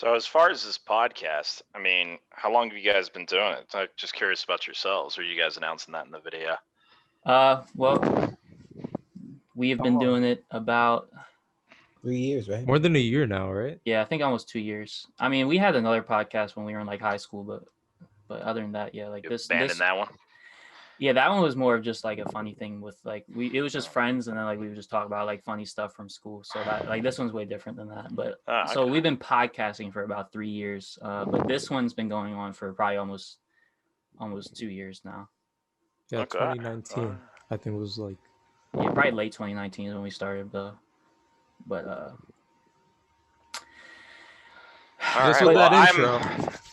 So as far as this podcast, I mean, how long have you guys been doing it? I'm just curious about yourselves. Are you guys announcing that in the video? Well, we have been doing it about 3 years, right? More than a year now, right? I think almost 2 years. I mean, we had another podcast when we were in like high school, but other than that, yeah, like You this abandoned that one? yeah, that one was more of just like a funny thing with like it was just friends, and then like we would just talk about like funny stuff from school. So that like this one's way different than that. But so we've been podcasting for about 3 years, but this one's been going on for probably almost 2 years now. Yeah, okay. 2019. I think it was like probably late 2019 is when we started the. But all right. Well,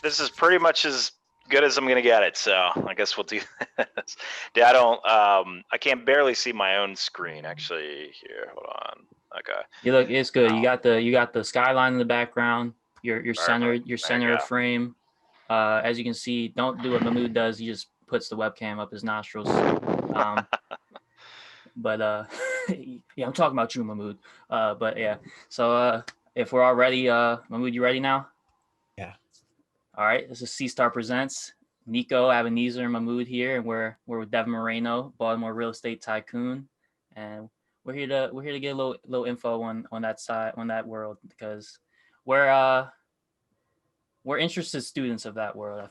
this is pretty much as good as I'm gonna get it, so I guess we'll do this. I can't barely see my own screen actually. Here, hold on. Okay. You look, it's good. You got the skyline in the background. Your center frame. As you can see, don't do what Mahmoud does. He just puts the webcam up his nostrils. But yeah, I'm talking about you, Mahmoud. But yeah, so if we're all ready, Mahmoud, you ready now? Yeah. All right, this is CStar Presents. Nico, Ebenezer, and Mahmoud here, and we're with Devin Moreno, Baltimore real estate tycoon, and we're here to get a little info on that side, on that world, because we're interested students of that world. I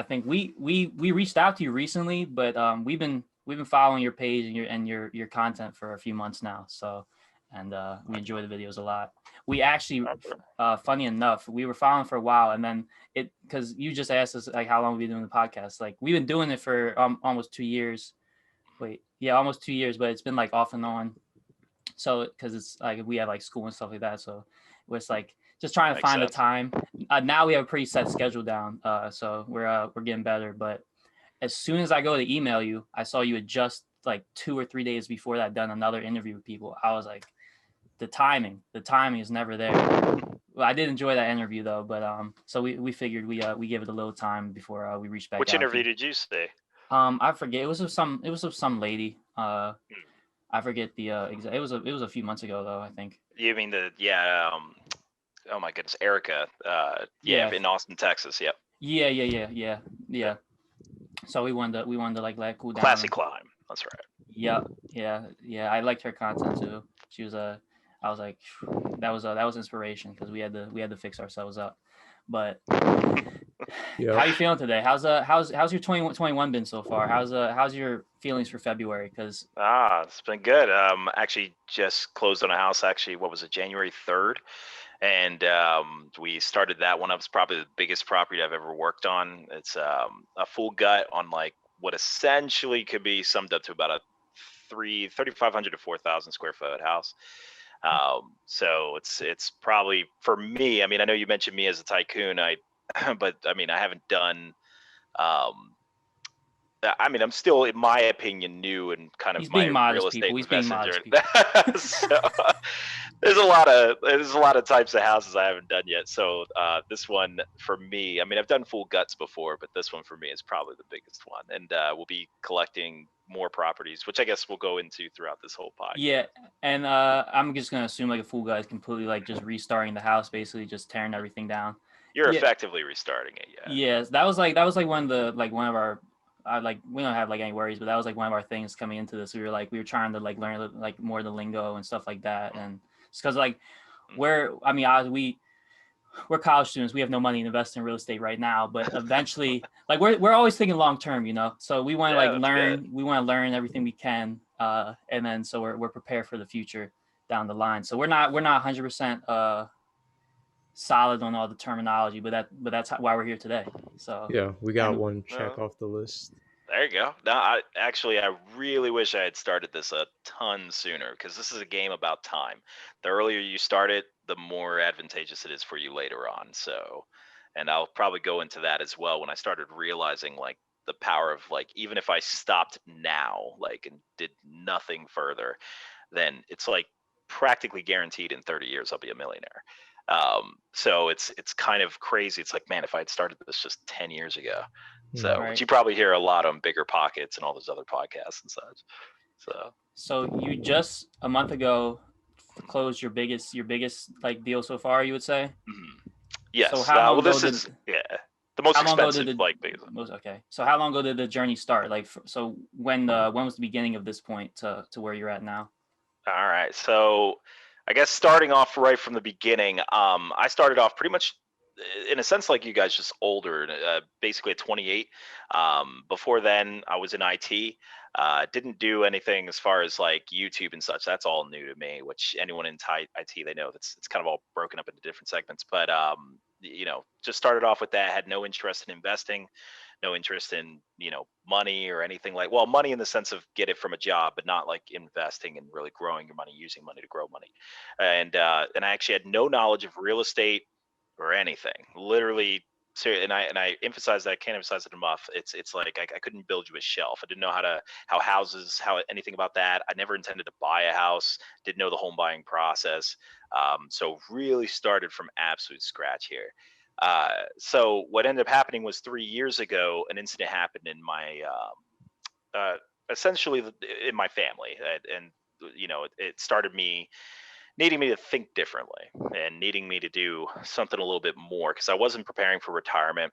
think we reached out to you recently, but we've been following your page and your content for a few months now. So, and we enjoy the videos a lot. We actually, funny enough, we were following for a while, and then because you just asked us like how long we've been doing the podcast. Like we've been doing it for almost 2 years. Almost 2 years, but it's been like off and on. So because it's like we have like school and stuff like that, so it's like just trying to find the time. Now we have a pretty set schedule down, so we're getting better. But as soon as I go to email you, I saw you had just like 2 or 3 days before that done another interview with people. I was like, the timing is never there. Well, I did enjoy that interview though, but so we figured we give it a little time before we reach back. Which interview did you say? I forget. It was of some lady. I forget the exact. It was a few months ago though, I think. You mean oh my goodness, Erica. In Austin, Texas. Yep. Yeah. So we wanted to like let cool down. Classy climb. That's right. Yeah. I liked her content too. She was I was like, that was inspiration because we had to fix ourselves up. But how you feeling today? How's your 2021 been so far? How's your feelings for February? Because it's been good. Actually just closed on a house. Actually, what was it, January 3rd? And we started that one up. It's probably the biggest property I've ever worked on. It's a full gut on like what essentially could be summed up to about a 3,500 to 4,000 square foot house. So it's probably for me. I mean, I know you mentioned me as a tycoon. But I mean, I haven't done. I mean, I'm still, in my opinion, new and kind of my real estate investor. So there's a lot of types of houses I haven't done yet. So this one for me, I mean, I've done full guts before, but this one for me is probably the biggest one. And we'll be collecting more properties, which I guess we'll go into throughout this whole podcast. Yeah, and I'm just gonna assume like a full gut is completely like just restarting the house, basically just tearing everything down. You're effectively restarting it, yeah. Yes, that was like one of our. We don't have like any worries, but that was like one of our things coming into this. We were trying to like learn like more of the lingo and stuff like that, and it's because like we're college students. We have no money to invest in real estate right now, but eventually, like we're always thinking long term, you know. So we want to learn. Good. We want to learn everything we can, and then so we're prepared for the future down the line. So we're not 100% solid on all the terminology, but that's why we're here today. So yeah, we got one check off the list. There you go. No, I really wish I had started this a ton sooner, because this is a game about time. The earlier you start it, the more advantageous it is for you later on. So, and I'll probably go into that as well when I started realizing like the power of like, even if I stopped now, like, and did nothing further, then it's like practically guaranteed in 30 years I'll be a millionaire. So it's kind of crazy. It's like, man, if I had started this just 10 years ago. So, which you probably hear a lot on Bigger Pockets and all those other podcasts and such. So you just a month ago closed your biggest like deal so far, you would say? Yes. So how long Well, ago this did is the most how long ago expensive, did like, big. okay? So how long ago did the journey start? Like, so when was the beginning of this point to where you're at now? All right. So I guess starting off right from the beginning, I started off pretty much in a sense like you guys, just older, basically at 28. Before then, I was in IT. Didn't do anything as far as like YouTube and such. That's all new to me. Which anyone in IT, they know that's it's kind of all broken up into different segments. But just started off with that. Had no interest in investing, no interest in money or anything, like, well, money in the sense of get it from a job, but not like investing and really growing your money, using money to grow money. And I actually had no knowledge of real estate or anything, literally. So, and I emphasize that, I can't emphasize it enough. It's like I couldn't build you a shelf. I didn't know how houses, how anything about that. I never intended to buy a house, didn't know the home buying process. So really started from absolute scratch here. So what ended up happening was 3 years ago, an incident happened in my essentially in my family, and it started me needing me to think differently and needing me to do something a little bit more, because I wasn't preparing for retirement,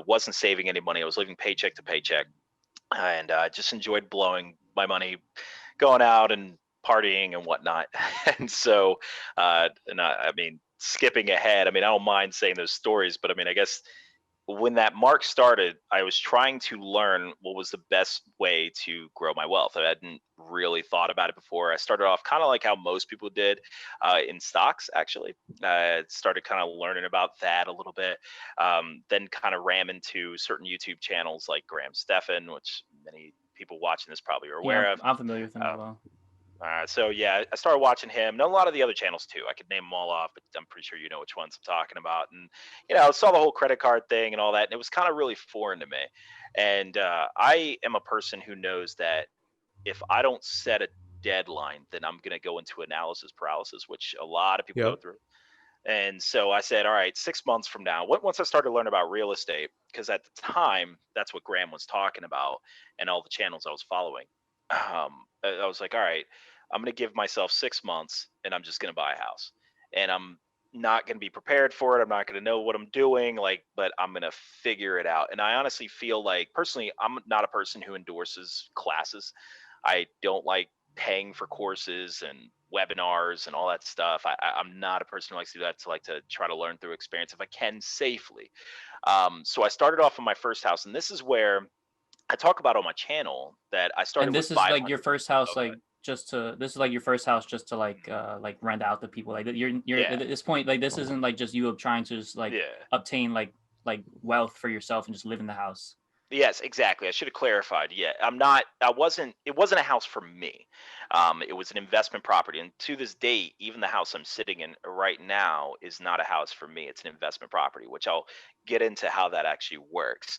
wasn't saving any money. I was living paycheck to paycheck, and just enjoyed blowing my money, going out and partying and whatnot. And so, I mean, skipping ahead, I mean, I don't mind saying those stories, but I mean, I guess when that mark started, I was trying to learn what was the best way to grow my wealth. I hadn't really thought about it before. I started off kind of like how most people did, in stocks, actually. Started kind of learning about that a little bit. Then kind of ram into certain YouTube channels like Graham Stephan, which many people watching this probably are Yeah, aware of. I'm familiar with him as Um, well. so yeah, I started watching him and a lot of the other channels too. I could name them all off, but I'm pretty sure you know which ones I'm talking about. And saw the whole credit card thing and all that, and it was kind of really foreign to me. And I am a person who knows that if I don't set a deadline, then I'm going to go into analysis paralysis, which a lot of people go Yep. through. And so I said, all right, 6 months from now, once I started learning about real estate, because at the time, that's what Graham was talking about and all the channels I was following. I was like, all right, I'm going to give myself 6 months and I'm just going to buy a house. And I'm not going to be prepared for it. I'm not going to know what I'm doing, like, but I'm going to figure it out. And I honestly feel like, personally, I'm not a person who endorses classes. I don't like paying for courses and webinars and all that stuff. I'm not a person who likes to do that. To like to try to learn through experience if I can safely. So I started off in my first house, and this is where I talk about on my channel that I started And with this is like your 500. first house, Okay. like this is like your first house just to like rent out to people. Like you're Yeah. at this point, like this isn't like just you trying to just like Yeah. obtain like wealth for yourself and just live in the house. Yes, exactly. I should have clarified. Yeah, I wasn't. It wasn't a house for me. It was an investment property, and to this date, even the house I'm sitting in right now is not a house for me. It's an investment property, which I'll get into how that actually works.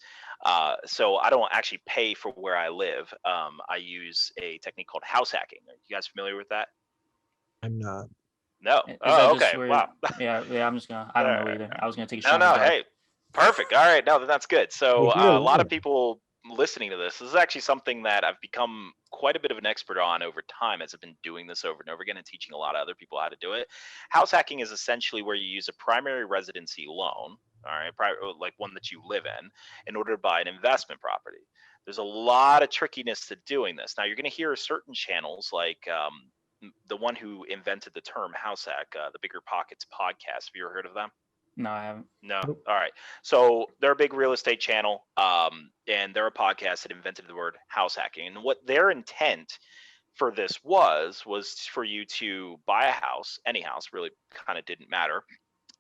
So I don't actually pay for where I live. I use a technique called house hacking. Are you guys familiar with that? I'm not. No. Is that Oh, just okay. where? Wow. Yeah. I'm just gonna. I don't know Uh, either. I was gonna take a No, shot in the no. dark. Hey, perfect. All right. No, that's good. So You gotta a lot of learn. people listening to this is actually something that I've become quite a bit of an expert on over time, as I've been doing this over and over again and teaching a lot of other people how to do it. House hacking is essentially where you use a primary residency loan, all right, like one that you live in order to buy an investment property. There's a lot of trickiness to doing this. Now, you're going to hear certain channels like the one who invented the term house hack, the Bigger Pockets podcast. Have you ever heard of them? No, I haven't. No. Nope. All right. So they're a big real estate channel, and they're a podcast that invented the word house hacking. And what their intent for this was for you to buy a house, any house, really kind of didn't matter,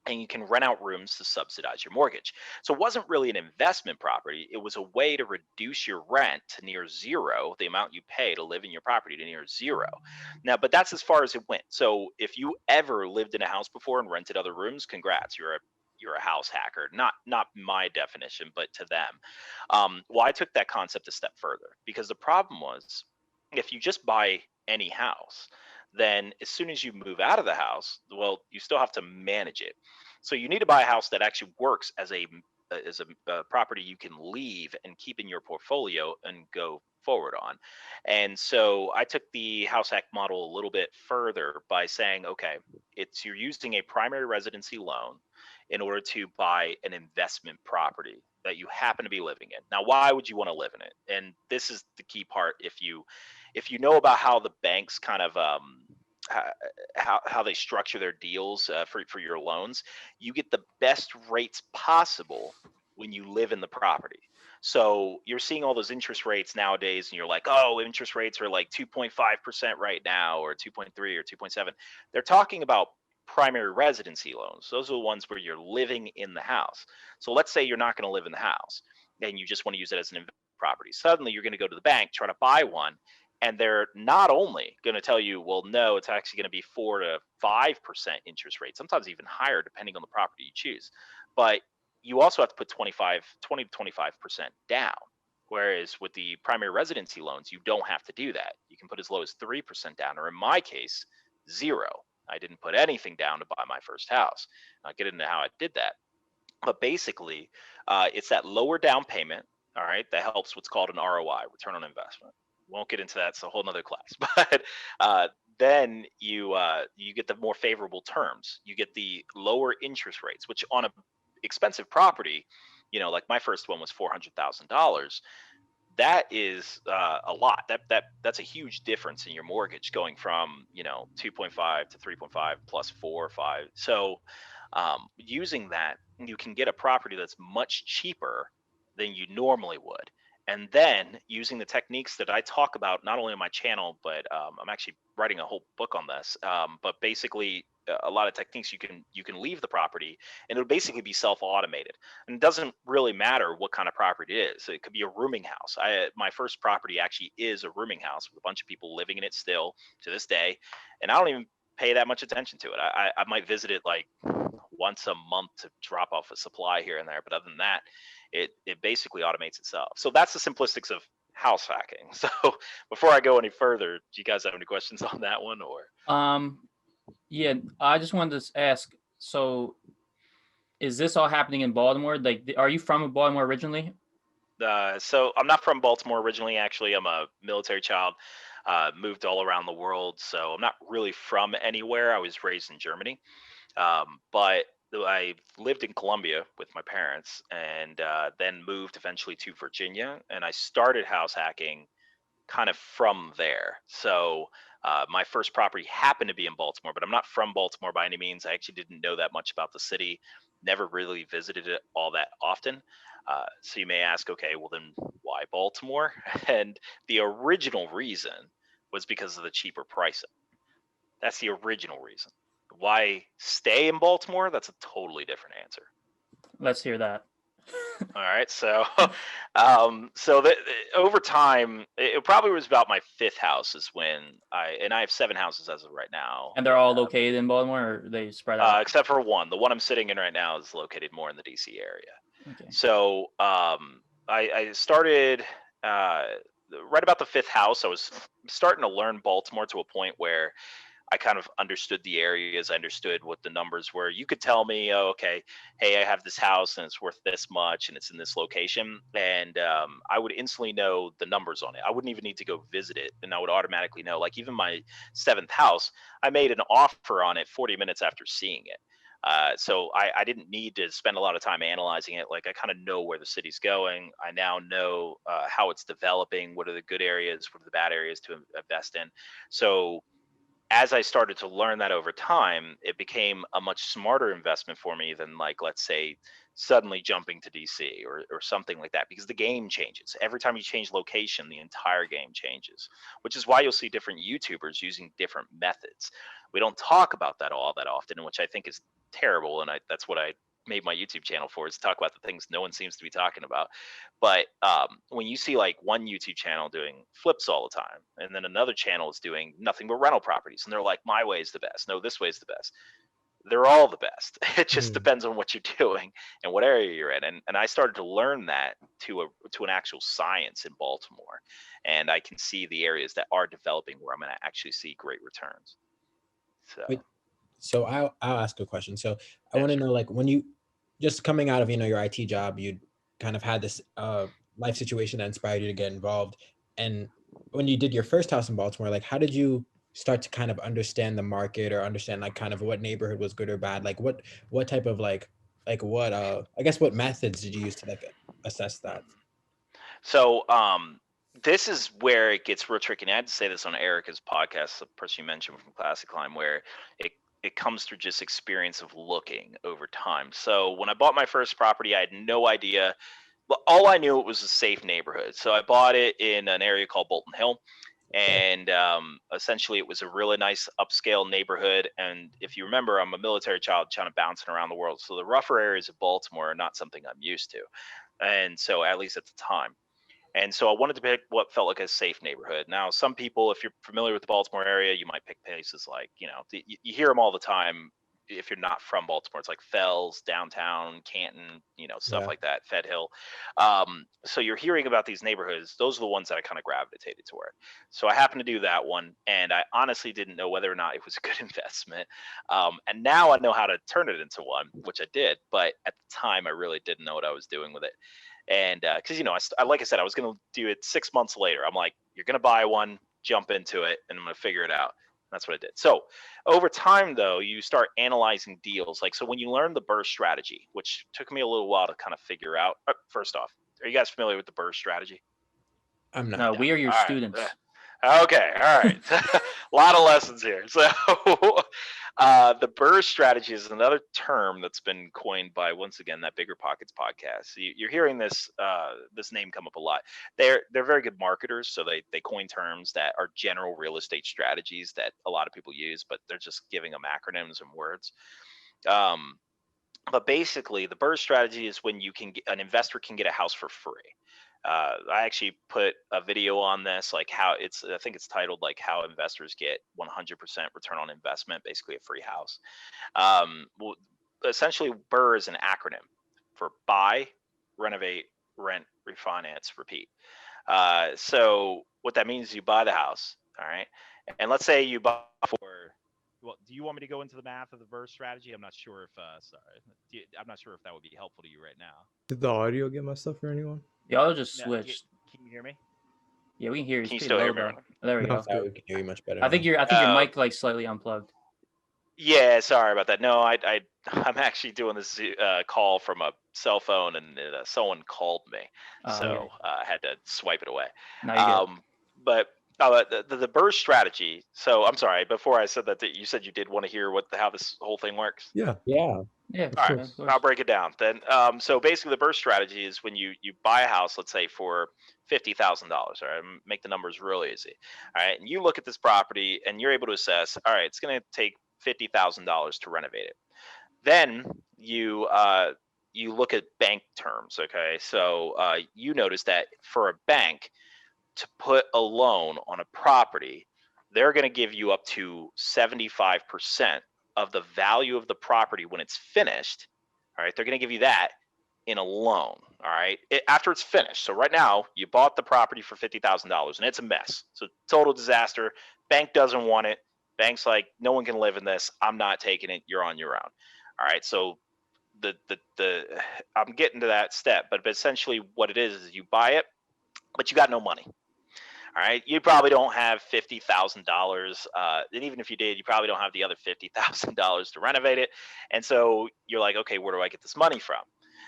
and you can rent out rooms to subsidize your mortgage. So it wasn't really an investment property. It was a way to reduce your rent to near zero, the amount you pay to live in your property to near zero. Now, but that's as far as it went. So if you ever lived in a house before and rented other rooms, congrats, you're a house hacker. Not my definition, but to them. Well, I took that concept a step further, because the problem was, if you just buy any house, then as soon as you move out of the house, well, you still have to manage it. So you need to buy a house that actually works as a property you can leave and keep in your portfolio and go forward on. And so I took the house hack model a little bit further by saying, okay, it's you're using a primary residency loan. in order to buy an investment property that you happen to be living in. Now, why would you want to live in it? And this is the key part. If you know about how the banks kind of how they structure their deals for your loans, you get the best rates possible when you live in the property. So you're seeing all those interest rates nowadays, and you're like, oh, interest rates are like 2.5% right now, or 2.3 or 2.7. They're talking about primary residency loans. Those are the ones where you're living in the house. So let's say you're not going to live in the house and you just want to use it as an investment property. Suddenly you're going to go to the bank, try to buy one, and they're not only going to tell you, well, no, it's actually going to be 4 to 5% interest rate, sometimes even higher depending on the property you choose. But you also have to put 20 to 25% down. Whereas with the primary residency loans, you don't have to do that. You can put as low as 3% down, or in my case, 0. I didn't put anything down to buy my first house. I'll get into how I did that. But basically, it's that lower down payment, all right, that helps what's called an ROI, return on investment. Won't get into that. It's a whole nother class. But then you get the more favorable terms. You get the lower interest rates, which on a expensive property, like my first one was $400,000. That is a lot. That's a huge difference in your mortgage, going from 2.5 to 3.5 plus 4 or 5. So using that, you can get a property that's much cheaper than you normally would. And then using the techniques that I talk about, not only on my channel, but I'm actually writing a whole book on this. But basically, a lot of techniques you can leave the property, and it'll basically be self-automated. And it doesn't really matter what kind of property it is. It could be a rooming house. My first property actually is a rooming house with a bunch of people living in it still to this day, and I don't even pay that much attention to it. I might visit it like once a month to drop off a supply here and there, but other than that, it basically automates itself. So that's the simplistics of house hacking. So before I go any further, do you guys have any questions on that one? Or yeah, I just wanted to ask, so is this all happening in Baltimore? Like, are you from Baltimore originally? So I'm not from Baltimore originally. Actually, I'm a military child. Moved all around the world, so I'm not really from anywhere. I was raised in Germany, but I lived in Colombia with my parents, and then moved eventually to Virginia, and I started house hacking kind of from there. So my first property happened to be in Baltimore, but I'm not from Baltimore by any means. I actually didn't know that much about the city, never really visited it all that often. So you may ask, okay, well then why Baltimore? And the original reason was because of the cheaper pricing. That's the original reason. Why stay in Baltimore? That's a totally different answer. Let's hear that. All right, so over time, it probably was about my 5th house is when I have 7 houses as of right now. And they're all located in Baltimore, or are they spread out? Except for one. The one I'm sitting in right now is located more in the DC area. Okay. So I started right about the 5th house. I was starting to learn Baltimore to a point where I kind of understood the areas. I understood what the numbers were. You could tell me, oh, okay, hey, I have this house and it's worth this much and it's in this location. And I would instantly know the numbers on it. I wouldn't even need to go visit it. And I would automatically know, like even my 7th house, I made an offer on it 40 minutes after seeing it. So I didn't need to spend a lot of time analyzing it. Like I kind of know where the city's going. I now know how it's developing. What are the good areas? What are the bad areas to invest in? So as I started to learn that over time, it became a much smarter investment for me than, like, let's say, suddenly jumping to DC or something like that, because the game changes. Every time you change location, the entire game changes, which is why you'll see different YouTubers using different methods. We don't talk about that all that often, which I think is terrible. And that's what I made my YouTube channel for, is to talk about the things no one seems to be talking about. But when you see like one YouTube channel doing flips all the time, and then another channel is doing nothing but rental properties, and they're like, my way is the best. No, this way is the best. They're all the best. It just depends on what you're doing and what area you're in. And I started to learn that to an actual science in Baltimore. And I can see the areas that are developing where I'm going to actually see great returns. So, so I'll ask a question. So I want to know, like, when you just coming out of, your IT job, you kind of had this life situation that inspired you to get involved. And when you did your first house in Baltimore, like, how did you start to kind of understand the market, or understand like kind of what neighborhood was good or bad? Like what type of like like what I guess what methods did you use to like assess that? So this is where it gets real tricky. And I had to say this on Erica's podcast, the person you mentioned from Classic Climb, where it comes through just experience of looking over time. So when I bought my first property, I had no idea. Well, all I knew, it was a safe neighborhood. So I bought it in an area called Bolton Hill. And essentially, it was a really nice upscale neighborhood. And if you remember, I'm a military child kind of bouncing around the world. So the rougher areas of Baltimore are not something I'm used to. And so, at least at the time. And so I wanted to pick what felt like a safe neighborhood. Now, some people, if you're familiar with the Baltimore area, you might pick places like, you hear them all the time. If you're not from Baltimore, it's like Fells, downtown, Canton, stuff like that, Fed Hill. So you're hearing about these neighborhoods. Those are the ones that I kind of gravitated toward. So I happened to do that one, and I honestly didn't know whether or not it was a good investment. And now I know how to turn it into one, which I did. But at the time, I really didn't know what I was doing with it. And because like I said, I was going to do it 6 months later. I'm like, you're going to buy one, jump into it, and I'm going to figure it out. That's what I did. So over time, though, you start analyzing deals. Like, so when you learn the burst strategy, which took me a little while to kind of figure out. First off, are you guys familiar with the burst strategy? I'm not. No, we are your All right. students. Okay, all right. A lot of lessons here. So the burst strategy is another term that's been coined by, once again, that Bigger Pockets podcast. So you're hearing this this name come up a lot. They're very good marketers, so they coin terms that are general real estate strategies that a lot of people use, but they're just giving them acronyms and words. But basically, the burst strategy is when an investor can get a house for free. I actually put a video on this, like I think it's titled like how investors get 100% return on investment, basically a free house. Well, essentially, BRRRR is an acronym for buy, renovate, rent, refinance, repeat. So what that means is you buy the house, all right? And let's say you buy for, well, do you want me to go into the math of the BRRRR strategy? I'm not sure if, I'm not sure if that would be helpful to you right now. Did the audio get messed up for anyone? Y'all just switched. Can you hear me? Yeah, we can hear you. Can you It's still pretty hear low, me? though. There we No, go. Yeah, we can hear you much better. I think now. your mic like slightly unplugged. Yeah, sorry about that. No, I'm actually doing this call from a cell phone, and someone called me, so I had to swipe it away. Now you good. But the BRRRR strategy. So I'm sorry. Before I said that, you said you did want to hear how this whole thing works. Yeah. Yeah. Yeah. All right, I'll break it down then. So basically, the BRRRR strategy is when you buy a house, let's say for $50,000. All right, make the numbers real easy. All right, and you look at this property and you're able to assess. All right, it's going to take $50,000 to renovate it. Then you look at bank terms. Okay, so you notice that for a bank to put a loan on a property, they're going to give you up to 75% of the value of the property when it's finished. All right, they're going to give you that in a loan. All right, after it's finished. So right now, you bought the property for $50,000 and it's a mess. So total disaster. Bank doesn't want it. Bank's like, no one can live in this. I'm not taking it. You're on your own. All right, so the I'm getting to that step, but essentially what it is you buy it, but you got no money. All right, you probably don't have $50,000, and even if you did, you probably don't have the other $50,000 to renovate it. And so you're like, okay, where do I get this money from?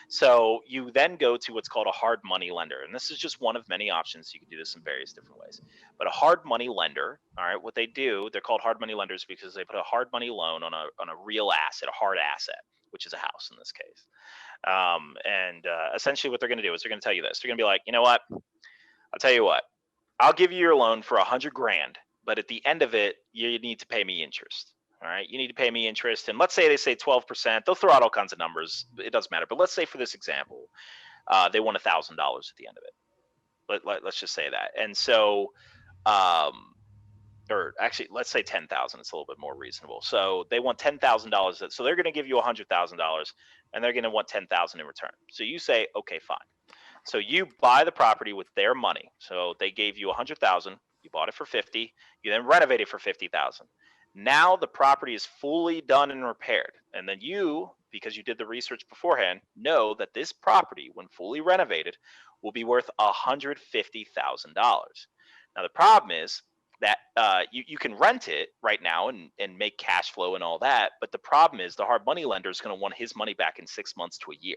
So you then go to what's called a hard money lender, and this is just one of many options. You can do this in various different ways. But a hard money lender, all right, what they do, they're called hard money lenders because they put a hard money loan on a real asset, a hard asset, which is a house in this case. And essentially, what they're going to do is they're going to tell you this. They're going to be like, you know what? I'll tell you what. I'll give you your loan for $100,000, but at the end of it, you need to pay me interest. All right, you need to pay me interest, and let's say they say 12%. They'll throw out all kinds of numbers. It doesn't matter. But let's say for this example, they want $1,000 at the end of it. Let's just say that. And so, or actually, let's say 10,000. It's a little bit more reasonable. So they want $10,000. So they're going to give you $100,000, and they're going to want $10,000 in return. So you say, okay, fine. So you buy the property with their money. So they gave you $100,000. You bought it for $50,000. You then renovate it for $50,000. Now the property is fully done and repaired. And then you, because you did the research beforehand, know that this property, when fully renovated, will be worth $150,000. Now the problem is, that you can rent it right now and make cash flow and all that. But the problem is the hard money lender is going to want his money back in 6 months to a year.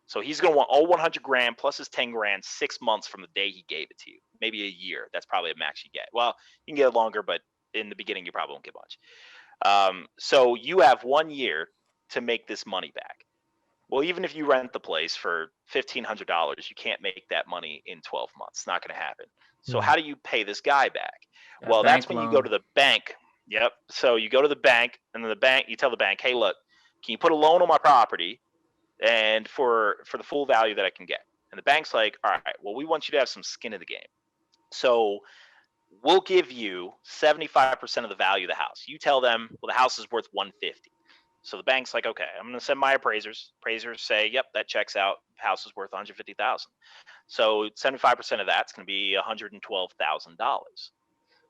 So he's going to want all 100 grand plus his 10 grand 6 months from the day he gave it to you. Maybe a year. That's probably a max you get. Well, you can get it longer, but in the beginning, you probably won't get much. So you have 1 year to make this money back. Well, even if you rent the place for $1,500, you can't make that money in 12 months. It's not going to happen. So how do you pay this guy back? Well, that's when you go to the bank. Yep. So you go to the bank, and then you tell the bank, hey, look, can you put a loan on my property and for the full value that I can get? And the bank's like, all right, well, we want you to have some skin in the game. So we'll give you 75% of the value of the house. You tell them, well, the house is worth 150. So the bank's like, okay, I'm going to send my appraisers. Appraisers say, yep, that checks out. House is worth 150,000. So 75% of that's going to be $112,000.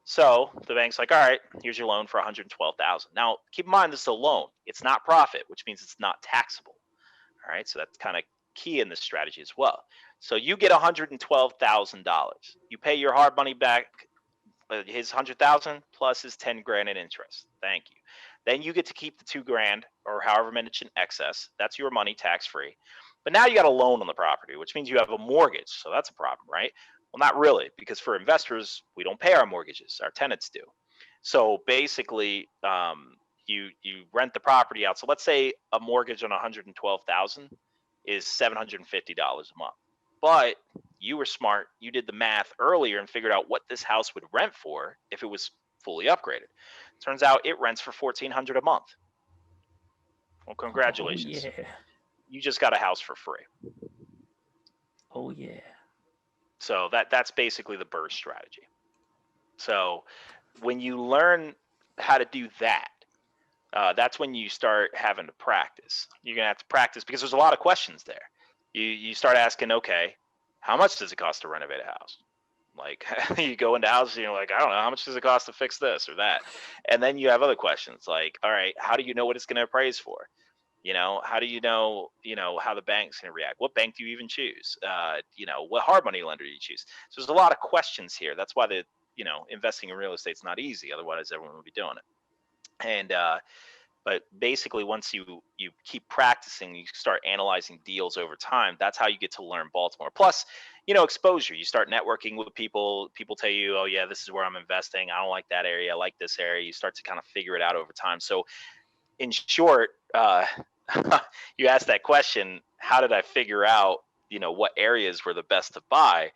So the bank's like, all right, here's your loan for 112,000. Now, keep in mind this is a loan. It's not profit, which means it's not taxable. All right, so that's kind of key in this strategy as well. So you get $112,000. You pay your hard money back, his 100,000 plus his 10 grand in interest. Thank you. Then you get to keep the 2 grand or however much in excess. That's your money, tax free. But now you got a loan on the property, which means you have a mortgage. So that's a problem, right? Well, not really, because for investors, we don't pay our mortgages. Our tenants do. So basically, you rent the property out. So let's say a mortgage on 112,000 is $750 a month. But you were smart. You did the math earlier and figured out what this house would rent for if it was fully upgraded. Turns out it rents for $1,400 a month. Well, congratulations. Oh, yeah. You just got a house for free. Oh, yeah. So that's basically the burst strategy. So when you learn how to do that, that's when you start having to practice. You're going to have to practice because there's a lot of questions there. You start asking, okay, how much does it cost to renovate a house? Like you go into houses and you're like, I don't know, how much does it cost to fix this or that? And then you have other questions like, all right, how do you know what it's going to appraise for? How do you know how the bank's going to react? What bank do you even choose? What hard money lender do you choose? So there's a lot of questions here. That's why investing in real estate's not easy. Otherwise, everyone would be doing it. And but basically, once you keep practicing, you start analyzing deals over time. That's how you get to learn Baltimore. Plus, exposure. You start networking with people. People tell you, oh yeah, this is where I'm investing. I don't like that area. I like this area. You start to kind of figure it out over time. So in short, you asked that question, how did I figure out, what areas were the best to buy?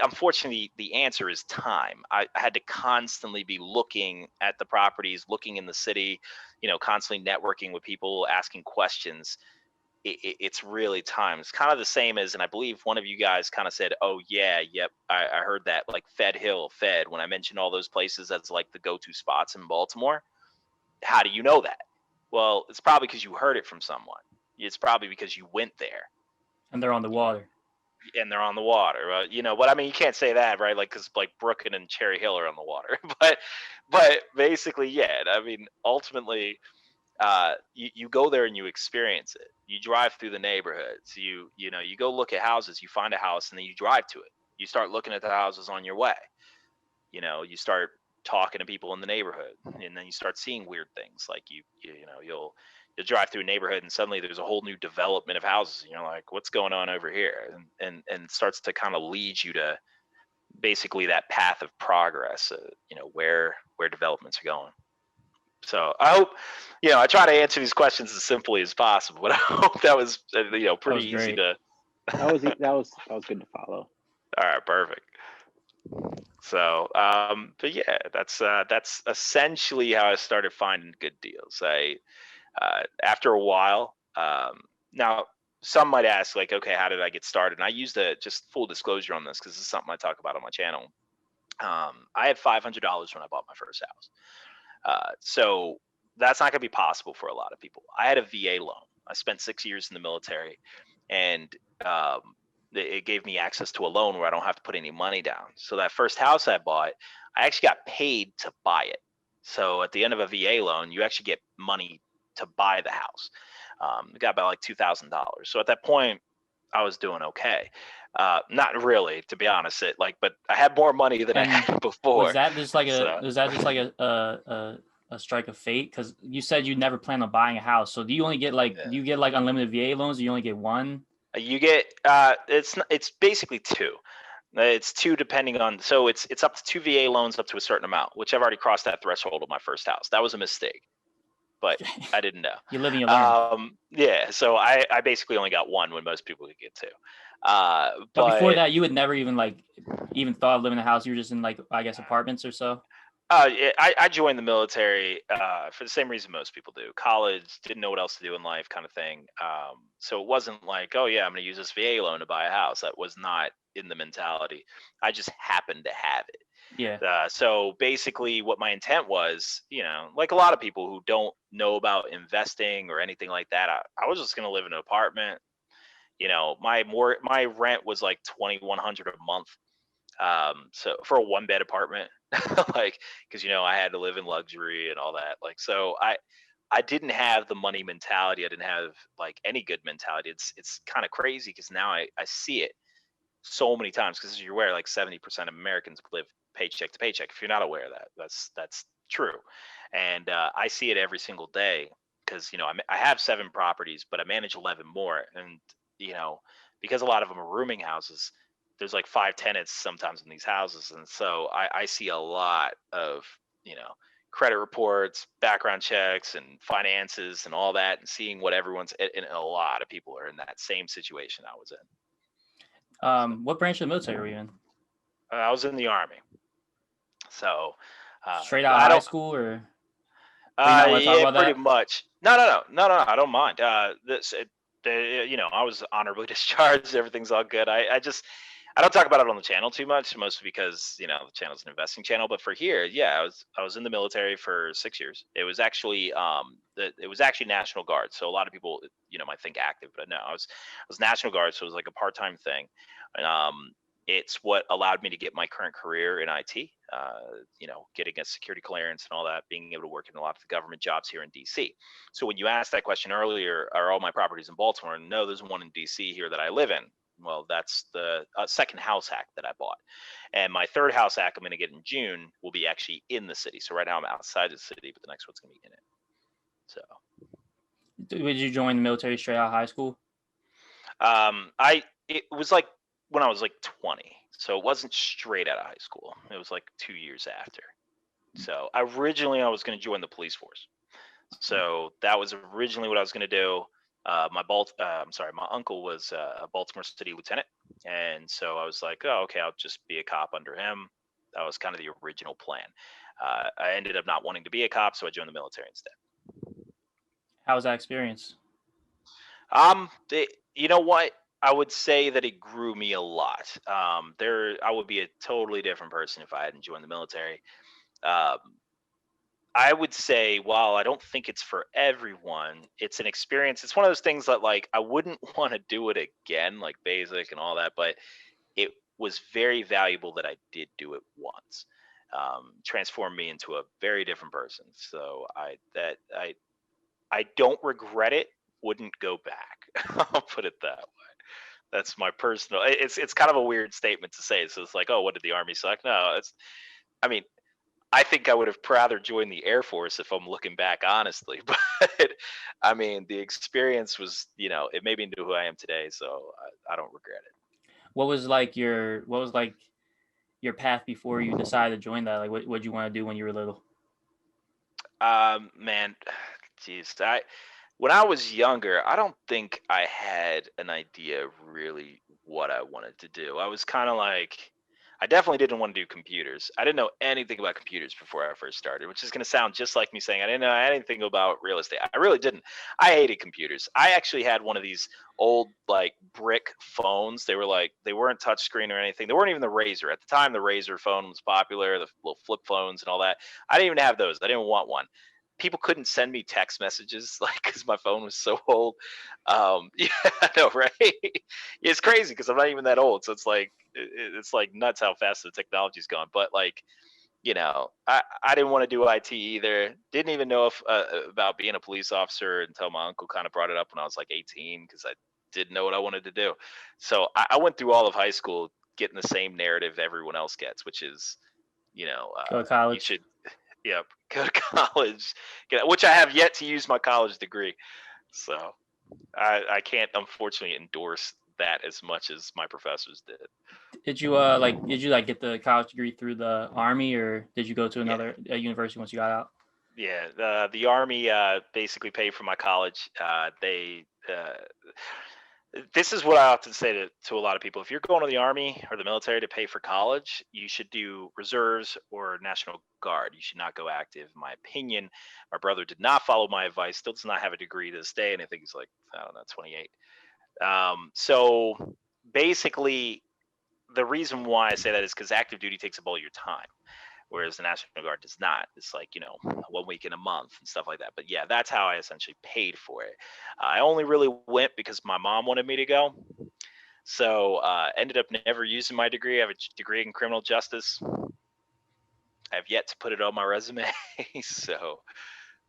Unfortunately, the answer is time. I had to constantly be looking at the properties, looking in the city, constantly networking with people, asking questions. It's really time. It's kind of the same as, and I believe one of you guys kind of said, oh yeah, yep, I heard that, like Fed Hill, when I mentioned all those places as like the go-to spots in Baltimore. How do you know that? Well, it's probably because you heard it from someone. It's probably because you went there. And they're on the water. And they're on the water. But I mean, you can't say that, right? Like, because like Brooklyn and Cherry Hill are on the water. but basically, yeah. I mean, ultimately, you go there and you experience it. You drive through the neighborhoods. You go look at houses. You find a house and then you drive to it. You start looking at the houses on your way. You start talking to people in the neighborhood, and then you start seeing weird things. Like you'll drive through a neighborhood and suddenly there's a whole new development of houses, and you're like, what's going on over here? And it starts to kind of lead you to basically that path of progress, where developments are going. So I hope, I try to answer these questions as simply as possible, but I hope that was pretty easy to. That was good to follow. All right, perfect. So, but yeah, that's essentially how I started finding good deals. After a while, now some might ask, like, okay, how did I get started? And I used just full disclosure on this because this is something I talk about on my channel. I had $500 when I bought my first house. So that's not going to be possible for a lot of people. I had a VA loan. I spent 6 years in the military, and it gave me access to a loan where I don't have to put any money down. So that first house I bought, I actually got paid to buy it. So at the end of a VA loan, you actually get money to buy the house. It got about like $2,000. So at that point, I was doing okay. Not really, to be honest. But I had more money than I And had before. Was that just like So- a strike of fate? Because you said you never plan on buying a house. So do you only get do you get like unlimited VA loans? Or you only get one? You get it's basically two. It's two depending on, so it's up to two VA loans up to a certain amount, which I've already crossed that threshold of my first house. That was a mistake, but I didn't know. You live and you learn. Yeah, so I basically only got one when most people could get two. But before that, you had never even even thought of living in a house. You were just in I guess apartments or so. Yeah, I joined the military for the same reason most people do. College, didn't know what else to do in life, kind of thing. So it wasn't like, oh yeah, I'm going to use this VA loan to buy a house. That was not in the mentality. I just happened to have it. Yeah. So basically, what my intent was, like a lot of people who don't know about investing or anything like that, I was just going to live in an apartment. My rent was like $2,100 a month. So for a 1-bed apartment, because I had to live in luxury and all that. So I didn't have the money mentality. I didn't have any good mentality. It's kind of crazy because now I see it so many times, because as you're aware, 70% of Americans live paycheck to paycheck. If you're not aware of that, that's true. And I see it every single day because I have 7 properties, but I manage 11 more. And because a lot of them are rooming houses, there's 5 tenants sometimes in these houses, and so I see a lot of credit reports, background checks, and finances and all that, and seeing what everyone's, and a lot of people are in that same situation I was in. What branch of the military were you in? I was in the Army. So straight out of high school, or you not want to talk about pretty that? much. No, I don't mind. I was honorably discharged. Everything's all good. I don't talk about it on the channel too much, mostly because the channel's an investing channel. But for here, yeah, I was in the military for 6 years. It was actually National Guard. So a lot of people might think active, but no, I was National Guard. So it was like a part-time thing, and it's what allowed me to get my current career in IT. Getting a security clearance and all that, being able to work in a lot of the government jobs here in DC. So when you asked that question earlier, are all my properties in Baltimore? No, there's one in DC here that I live in. Well, that's the second house hack that I bought. And my third house hack I'm going to get in June will be actually in the city. So right now I'm outside the city, but the next one's going to be in it. So. Did you join the military straight out of high school? It was when I was 20. So it wasn't straight out of high school. It was 2 years after. So originally I was going to join the police force. So that was originally what I was going to do. My uncle was a Baltimore City lieutenant, and so I was like, oh, okay, I'll just be a cop under him. That was kind of the original plan. I ended up not wanting to be a cop, so I joined the military instead. How was that experience? You know what? I would say that it grew me a lot. I would be a totally different person if I hadn't joined the military. I would say, while I don't think it's for everyone, it's an experience. It's one of those things that I wouldn't want to do it again, like basic and all that, but it was very valuable that I did do it once. Transformed me into a very different person. So I don't regret it. Wouldn't go back. I'll put it that way. That's my personal. It's kind of a weird statement to say. So it's oh, what did the Army suck? No, I think I would have rather joined the Air Force if I'm looking back, honestly. But the experience was, it made me into who I am today. So I don't regret it. What was your path before you decided to join that? What did you want to do when you were little? Man, geez, when I was younger, I don't think I had an idea really what I wanted to do. I was kind of I definitely didn't want to do computers. I didn't know anything about computers before I first started, which is going to sound just like me saying I didn't know anything about real estate. I really didn't. I hated computers. I actually had one of these old brick phones. They weren't touchscreen or anything. They weren't even the Razor. At the time, the Razor phone was popular, the little flip phones and all that. I didn't even have those. I didn't want one. People couldn't send me text messages because my phone was so old. Yeah, I know, right? It's crazy because I'm not even that old, so it's nuts how fast the technology's gone. But I didn't want to do IT either. Didn't even know about being a police officer until my uncle kind of brought it up when I was 18, because didn't know what I wanted to do. So I went through all of high school getting the same narrative everyone else gets, which is, Go to you college. should, yeah, go to college, which I have yet to use my college degree. So I can't unfortunately endorse that as much as my professors did. Did you get the college degree through the Army, or did you go to another university once you got out? Yeah, the Army basically paid for my college. This is what I often say to a lot of people. If you're going to the Army or the military to pay for college, you should do reserves or National Guard. You should not go active, in my opinion. My brother did not follow my advice, still does not have a degree to this day, and I think he's like, I don't know, 28. So basically, the reason why I say that is because active duty takes up all your time, whereas the National Guard does not. It's like, 1 week in a month and stuff like that. But yeah, that's how I essentially paid for it. I only really went because my mom wanted me to go. So ended up never using my degree. I have a degree in criminal justice. I have yet to put it on my resume. So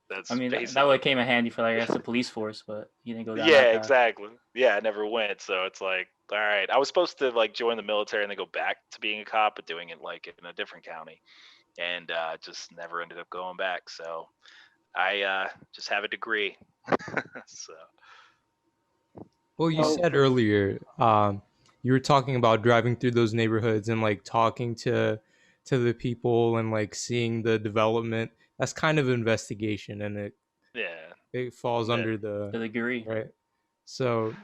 that's I mean, that basically. would have came in handy for, I guess, the police force, but you didn't go down Yeah, that path. exactly. Yeah, I never went. So it's like, all right. I was supposed to like join the military and then go back to being a cop, but doing it like in a different county, and just never ended up going back. So I just have a degree. So Well, you So said earlier, you were talking about driving through those neighborhoods and like talking to the people and like seeing the development. That's kind of investigation, and yeah. it falls Yeah. under The the degree. right. So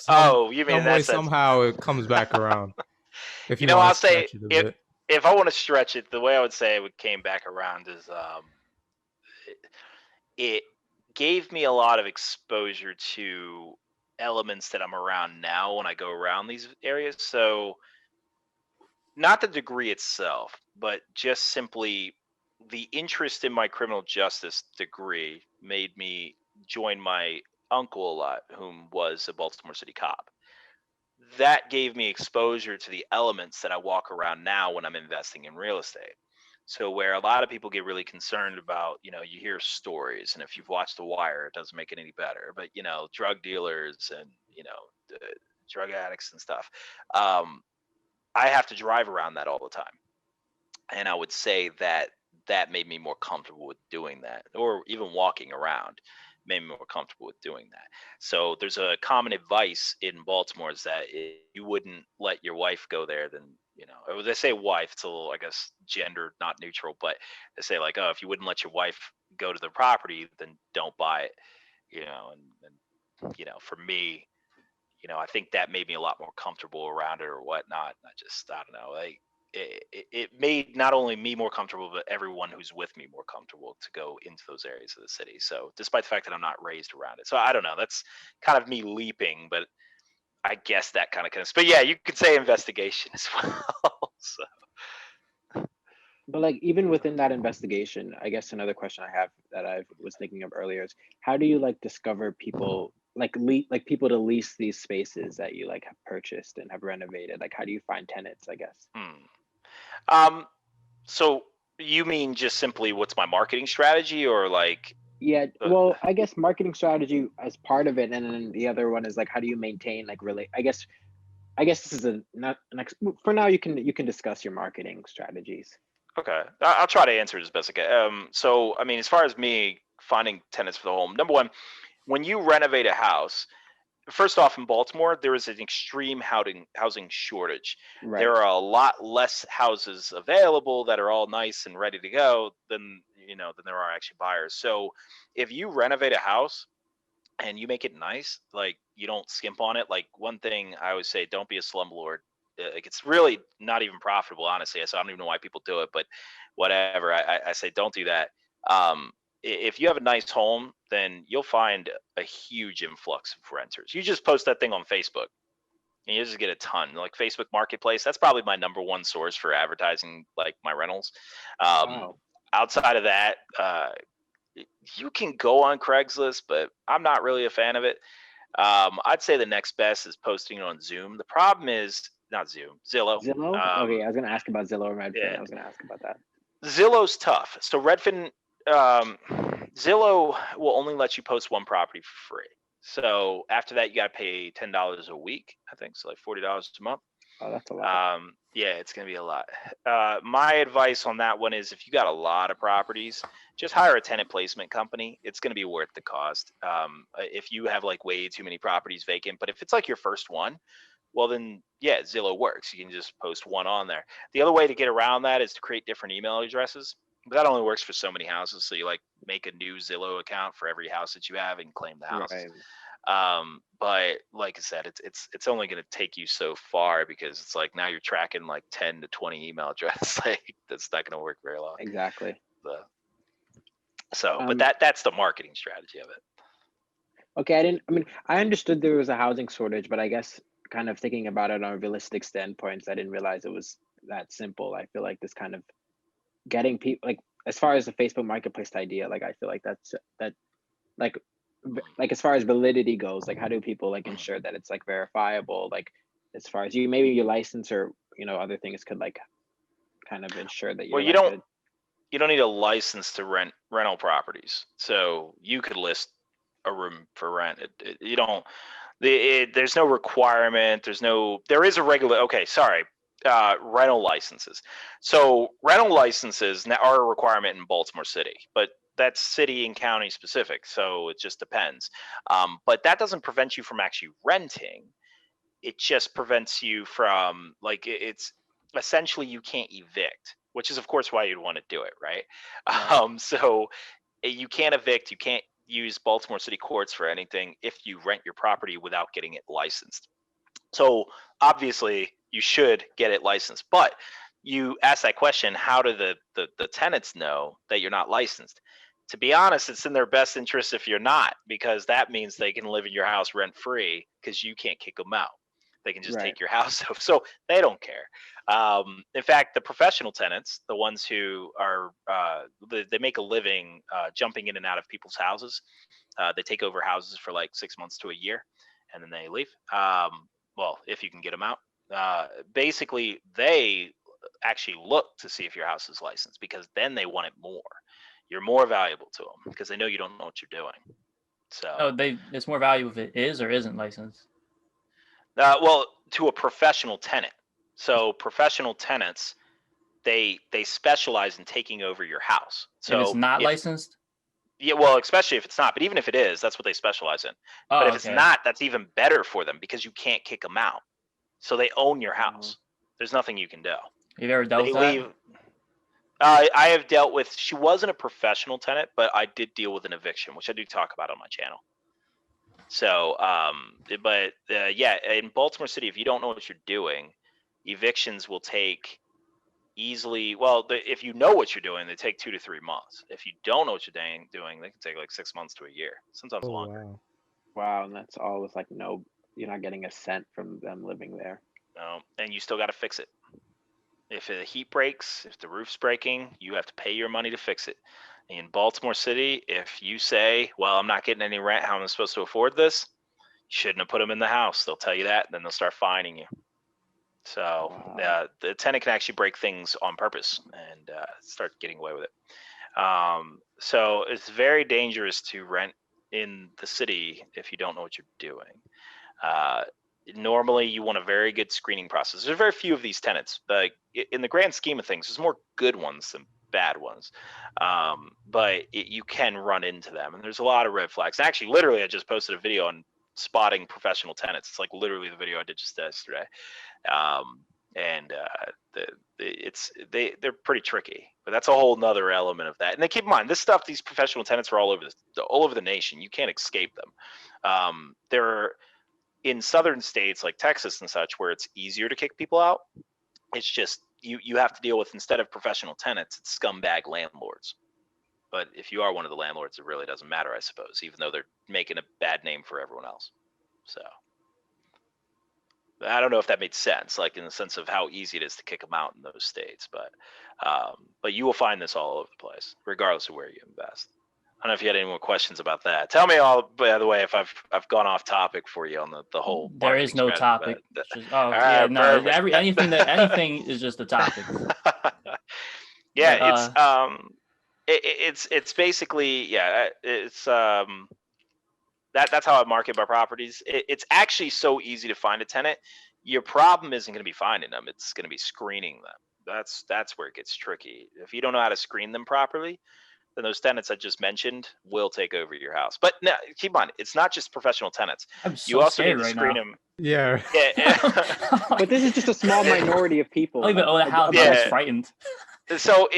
Oh, you mean in some way that sense? somehow it comes back around if you I'll want to say stretch it a bit. if I want to stretch it, the way I would say it came back around is it gave me a lot of exposure to elements that I'm around now when I go around these areas. So not the degree itself, but just simply the interest in my criminal justice degree made me join my uncle a lot, whom was a Baltimore City cop. That gave me exposure to the elements that I walk around now when I'm investing in real estate. So where a lot of people get really concerned about, you hear stories, and if you've watched The Wire, it doesn't make it any better. But drug dealers and uh, drug addicts and stuff. I have to drive around that all the time, and I would say that that made me more comfortable with doing that, or even walking around made me more comfortable with doing that. So there's a common advice in Baltimore is that if you wouldn't let your wife go there, then or they say wife, it's a little, I guess, gender not neutral, but they say like, oh, if you wouldn't let your wife go to the property, then don't buy it. And for me, I think that made me a lot more comfortable around it or whatnot. I don't know, like it made not only me more comfortable, but everyone who's with me more comfortable to go into those areas of the city. So despite the fact that I'm not raised around it. So I don't know, that's kind of me leaping, but I guess that kind of, but yeah, you could say investigation as well. So. But like even within that investigation, I guess another question I have that I was thinking of earlier is how do you like discover people like people to lease these spaces that you like have purchased and have renovated? Like how do you find tenants, I guess? So you mean just simply what's my marketing strategy, or like? Yeah, well, I guess marketing strategy as part of it, and then the other one is like how do you maintain like really? I guess this is for now. You can discuss your marketing strategies. Okay, I'll try to answer it as best I can. So I mean, as far as me finding tenants for the home, number one, when you renovate a house, first off, in Baltimore, there is an extreme housing shortage. Right. There are a lot less houses available that are all nice and ready to go than there are actually buyers. So if you renovate a house and you make it nice, like you don't skimp on it. Like one thing I always say, don't be a slumlord. Like it's really not even profitable, honestly. So I don't even know why people do it, but whatever. I say don't do that. If you have a nice home, then you'll find a huge influx of renters. You just post that thing on Facebook and you just get a ton. Like Facebook Marketplace, that's probably my number one source for advertising like my rentals. Wow. Outside of that, you can go on Craigslist, but I'm not really a fan of it. I'd say the next best is posting it on Zoom. The problem is not Zoom, Zillow. Zillow? Okay, I was gonna ask about Zillow or Redfin. Yeah. I was gonna ask about that. Zillow's tough. So Redfin, Zillow will only let you post one property for free. So after that, you got to pay $10 a week, I think, so like $40 a month. Oh, that's a lot. Yeah, it's gonna be a lot. My advice on that one is if you got a lot of properties, just hire a tenant placement company. It's gonna be worth the cost. If you have like way too many properties vacant, but if it's like your first one, well then yeah, Zillow works. You can just post one on there. The other way to get around that is to create different email addresses. But that only works for so many houses. So you like make a new Zillow account for every house that you have and claim the house. Right. But like I said, it's only going to take you so far because it's like now you're tracking like 10 to 20 email addresses. Like that's not going to work very long. Exactly. But that's the marketing strategy of it. Okay, I understood there was a housing shortage, but I guess kind of thinking about it on a realistic standpoint, I didn't realize it was that simple. I feel like this kind of getting people, like as far as the Facebook Marketplace idea, like I feel like like as far as validity goes, like how do people like ensure that it's like verifiable, like as far as maybe your license or other things could like kind of ensure that you're Well, you don't need a license to rent rental properties, so you could list a room for rent. You don't. There's no requirement. There is a regular. Okay, sorry. Rental licenses. So rental licenses now are a requirement in Baltimore City, but that's city and county specific. So it just depends. But that doesn't prevent you from actually renting. It just prevents you from it's essentially you can't evict, which is of course why you'd want to do it, right? Right. So you can't evict. You can't use Baltimore City courts for anything if you rent your property without getting it licensed. So obviously you should get it licensed, but you ask that question, how do the tenants know that you're not licensed? To be honest, it's in their best interest if you're not, because that means they can live in your house rent free because you can't kick them out. They can just Right. take your house off. So they don't care. In fact, the professional tenants, the ones who are, they make a living jumping in and out of people's houses. They take over houses for like 6 months to a year and then they leave. Well, if you can get them out. Basically, they actually look to see if your house is licensed because then they want it more. You're more valuable to them because they know you don't know what you're doing. So, it's more valuable if it is or isn't licensed. well, to a professional tenant. So professional tenants, they specialize in taking over your house. So if it's not licensed. Yeah, well, especially if it's not, but even if it is, that's what they specialize in. Oh, but if it's not, that's even better for them because you can't kick them out. So they own your house. There's nothing you can do. You've ever dealt with that? I have dealt with, she wasn't a professional tenant, but I did deal with an eviction, which I do talk about on my channel. So, yeah, in Baltimore City, if you don't know what you're doing, evictions will take easily, well, if you know what you're doing, they take 2 to 3 months. If you don't know what you're doing, they can take like 6 months to a year, sometimes longer. Wow, and that's all with like you're not getting a cent from them living there. No, and you still got to fix it. If the heat breaks, if the roof's breaking, you have to pay your money to fix it. In Baltimore City, if you say, well, I'm not getting any rent, how am I supposed to afford this? You shouldn't have put them in the house. They'll tell you that, and then they'll start fining you. So the tenant can actually break things on purpose and start getting away with it. So it's very dangerous to rent in the city if you don't know what you're doing. Normally, you want a very good screening process. There's very few of these tenants. In the grand scheme of things, there's more good ones than bad ones. But you can run into them, and there's a lot of red flags. Actually, literally, I just posted a video on spotting professional tenants. It's like literally the video I did just yesterday. They're pretty tricky, but that's a whole nother element of that. And then keep in mind, this stuff, these professional tenants are all over the nation. You can't escape them. They're in southern states like Texas and such, where it's easier to kick people out. It's just you have to deal with, instead of professional tenants, it's scumbag landlords. But if you are one of the landlords, it really doesn't matter, I suppose, even though they're making a bad name for everyone else. So I don't know if that made sense, like in the sense of how easy it is to kick them out in those states. But you will find this all over the place, regardless of where you invest. I don't know if you had any more questions about that. Tell me all, by the way, if I've gone off topic for you on the whole. There is no topic. Anything is just a topic. Yeah, it's basically, yeah, it's that's how I market my properties. It's actually so easy to find a tenant. Your problem isn't going to be finding them; it's going to be screening them. That's where it gets tricky. If you don't know how to screen them properly, then those tenants I just mentioned will take over your house. But no, keep in mind, it's not just professional tenants. I'm You so also need scared to right screen now. them. Yeah. Yeah. But this is just a small minority of people. I don't even own a house. I'm Yeah. just frightened. So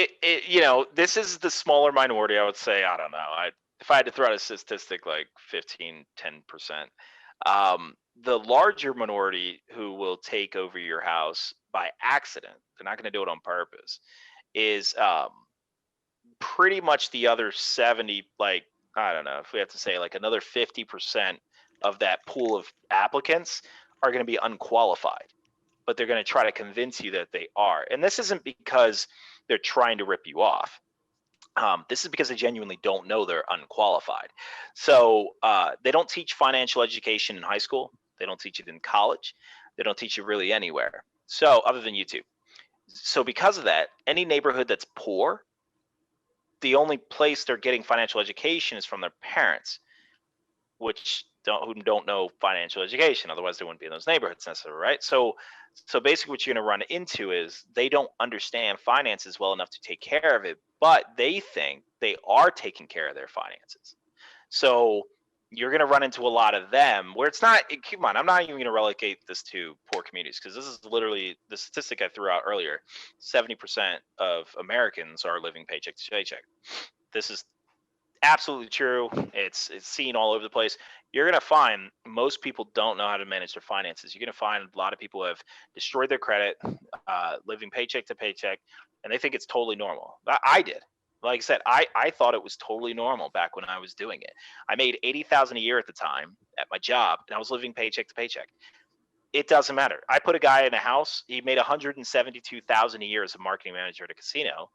this is the smaller minority. I would say, I don't know. If I had to throw out a statistic, like 15, 10%. The larger minority who will take over your house by accident, they're not going to do it on purpose, is pretty much the other 70, like, I don't know, if we have to say like another 50% of that pool of applicants are going to be unqualified, but they're going to try to convince you that they are. And this isn't because they're trying to rip you off. This is because they genuinely don't know they're unqualified. So they don't teach financial education in high school. They don't teach it in college. They don't teach it really anywhere. So other than YouTube. So because of that, any neighborhood that's poor, the only place they're getting financial education is from their parents, which who don't know financial education. Otherwise, they wouldn't be in those neighborhoods necessarily, right? So basically, what you're going to run into is they don't understand finances well enough to take care of it, but they think they are taking care of their finances. So you're going to run into a lot of them where it's not. Keep in mind, I'm not even going to relegate this to poor communities, because this is literally the statistic I threw out earlier. 70% of Americans are living paycheck to paycheck. This is absolutely true. It's seen all over the place. You're going to find most people don't know how to manage their finances. You're going to find a lot of people have destroyed their credit, living paycheck to paycheck, and they think it's totally normal. I did. Like I said, I thought it was totally normal back when I was doing it. I made $80,000 a year at the time at my job, and I was living paycheck to paycheck. It doesn't matter. I put a guy in a house. He made $172,000 a year as a marketing manager at a casino,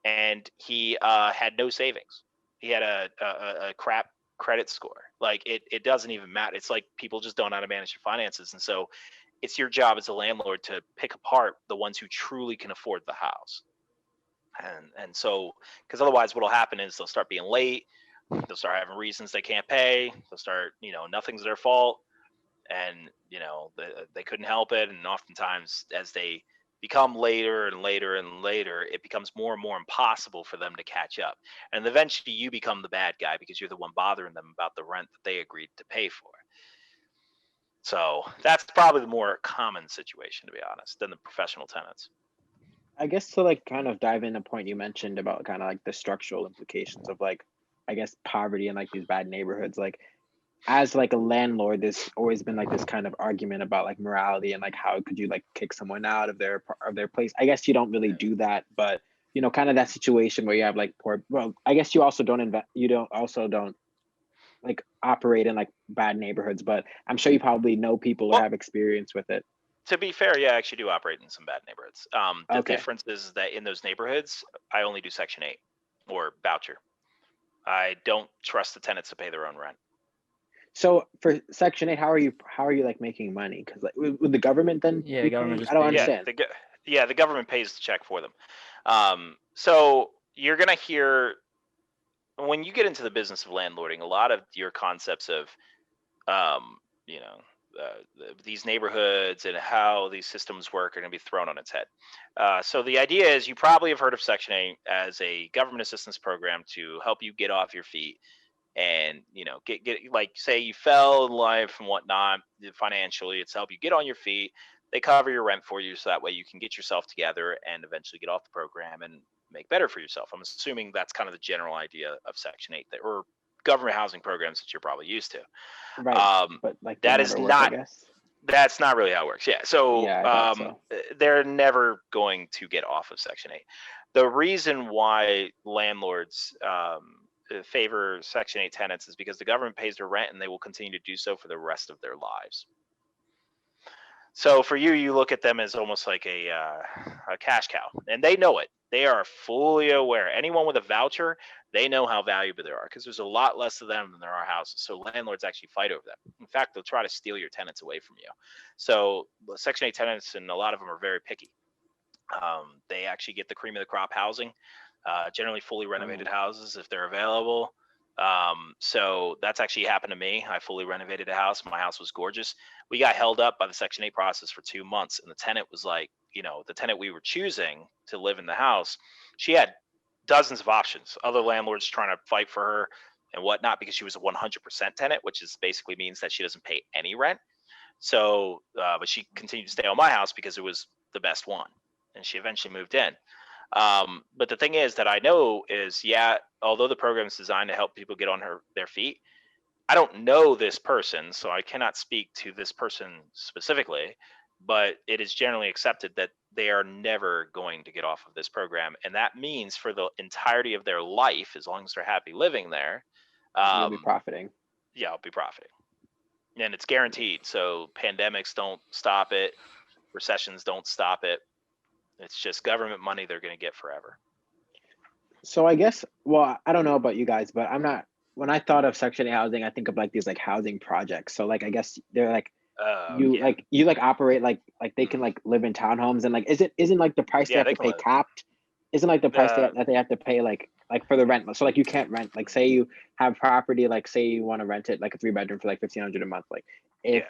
and he had no savings. He had a crap credit score. Like it doesn't even matter. It's like people just don't know how to manage their finances, and so it's your job as a landlord to pick apart the ones who truly can afford the house. And so, because otherwise, what'll happen is they'll start being late. They'll start having reasons they can't pay. They'll start, nothing's their fault, and they couldn't help it. And oftentimes, as they become later and later and later, it becomes more and more impossible for them to catch up. And eventually you become the bad guy because you're the one bothering them about the rent that they agreed to pay for. So that's probably the more common situation, to be honest, than the professional tenants. I guess to like kind of dive in a point you mentioned about kind of like the structural implications of like, I guess, poverty and like these bad neighborhoods. Like, as like a landlord, there's always been like this kind of argument about like morality and like how could you like kick someone out of their place. I guess you don't really do that, but kind of that situation where you have like poor. Well, I guess you also don't don't like operate in like bad neighborhoods, but I'm sure you probably know people or have experience with it. To be fair, yeah, I actually do operate in some bad neighborhoods. The Okay. difference is that in those neighborhoods, I only do Section 8 or voucher. I don't trust the tenants to pay their own rent. So for Section 8, how are you like making money? Because like with the government then? Yeah, the government just I don't pays. understand. The government pays the check for them. So you're gonna hear, when you get into the business of landlording, a lot of your concepts of, these neighborhoods and how these systems work are going to be thrown on its head. So the idea is, you probably have heard of Section 8 as a government assistance program to help you get off your feet and get like, say you fell in life and whatnot financially. It's to help you get on your feet. They cover your rent for you, so that way you can get yourself together and eventually get off the program and make better for yourself. I'm assuming that's kind of the general idea of Section 8, or government housing programs that you're probably used to. Right. But like that is not. I guess. That's not really how it works. Yeah. So, Yeah, I thought so. They're never going to get off of Section 8. The reason why landlords favor Section 8 tenants is because the government pays their rent, and they will continue to do so for the rest of their lives. So for you, you look at them as almost like a cash cow, and they know it. They are fully aware. Anyone with a voucher, they know how valuable they are, because there's a lot less of them than there are houses. So landlords actually fight over them. In fact, they'll try to steal your tenants away from you. So Section 8 tenants, and a lot of them are very picky. They actually get the cream of the crop housing, generally fully renovated houses if they're available. So that's actually happened to me. I fully renovated a house. My house was gorgeous. We got held up by the Section 8 process for 2 months, and the tenant was like, the tenant we were choosing to live in the house, she had dozens of options. Other landlords trying to fight for her and whatnot because she was a 100% tenant, which is basically means that she doesn't pay any rent. So, but she continued to stay on my house because it was the best one, and she eventually moved in. But the thing is that I know is, although the program is designed to help people get on their feet, I don't know this person, so I cannot speak to this person specifically, but it is generally accepted that they are never going to get off of this program. And that means for the entirety of their life, as long as they're happy living there, You'll be profiting. I'll be profiting. And it's guaranteed. So pandemics don't stop it. Recessions don't stop it. It's just government money they're going to get forever. So I guess, well, I don't know about you guys, but when I thought of Section 8 housing, I think of like these like housing projects. So like, I guess they're like, you operate like they can like live in townhomes, and like, isn't like the price they have to pay capped? Isn't like the price that they have to pay like for the rent? So like you can't rent, like say you have property, like say you want to rent it like a 3-bedroom for like $1,500 a month. Like if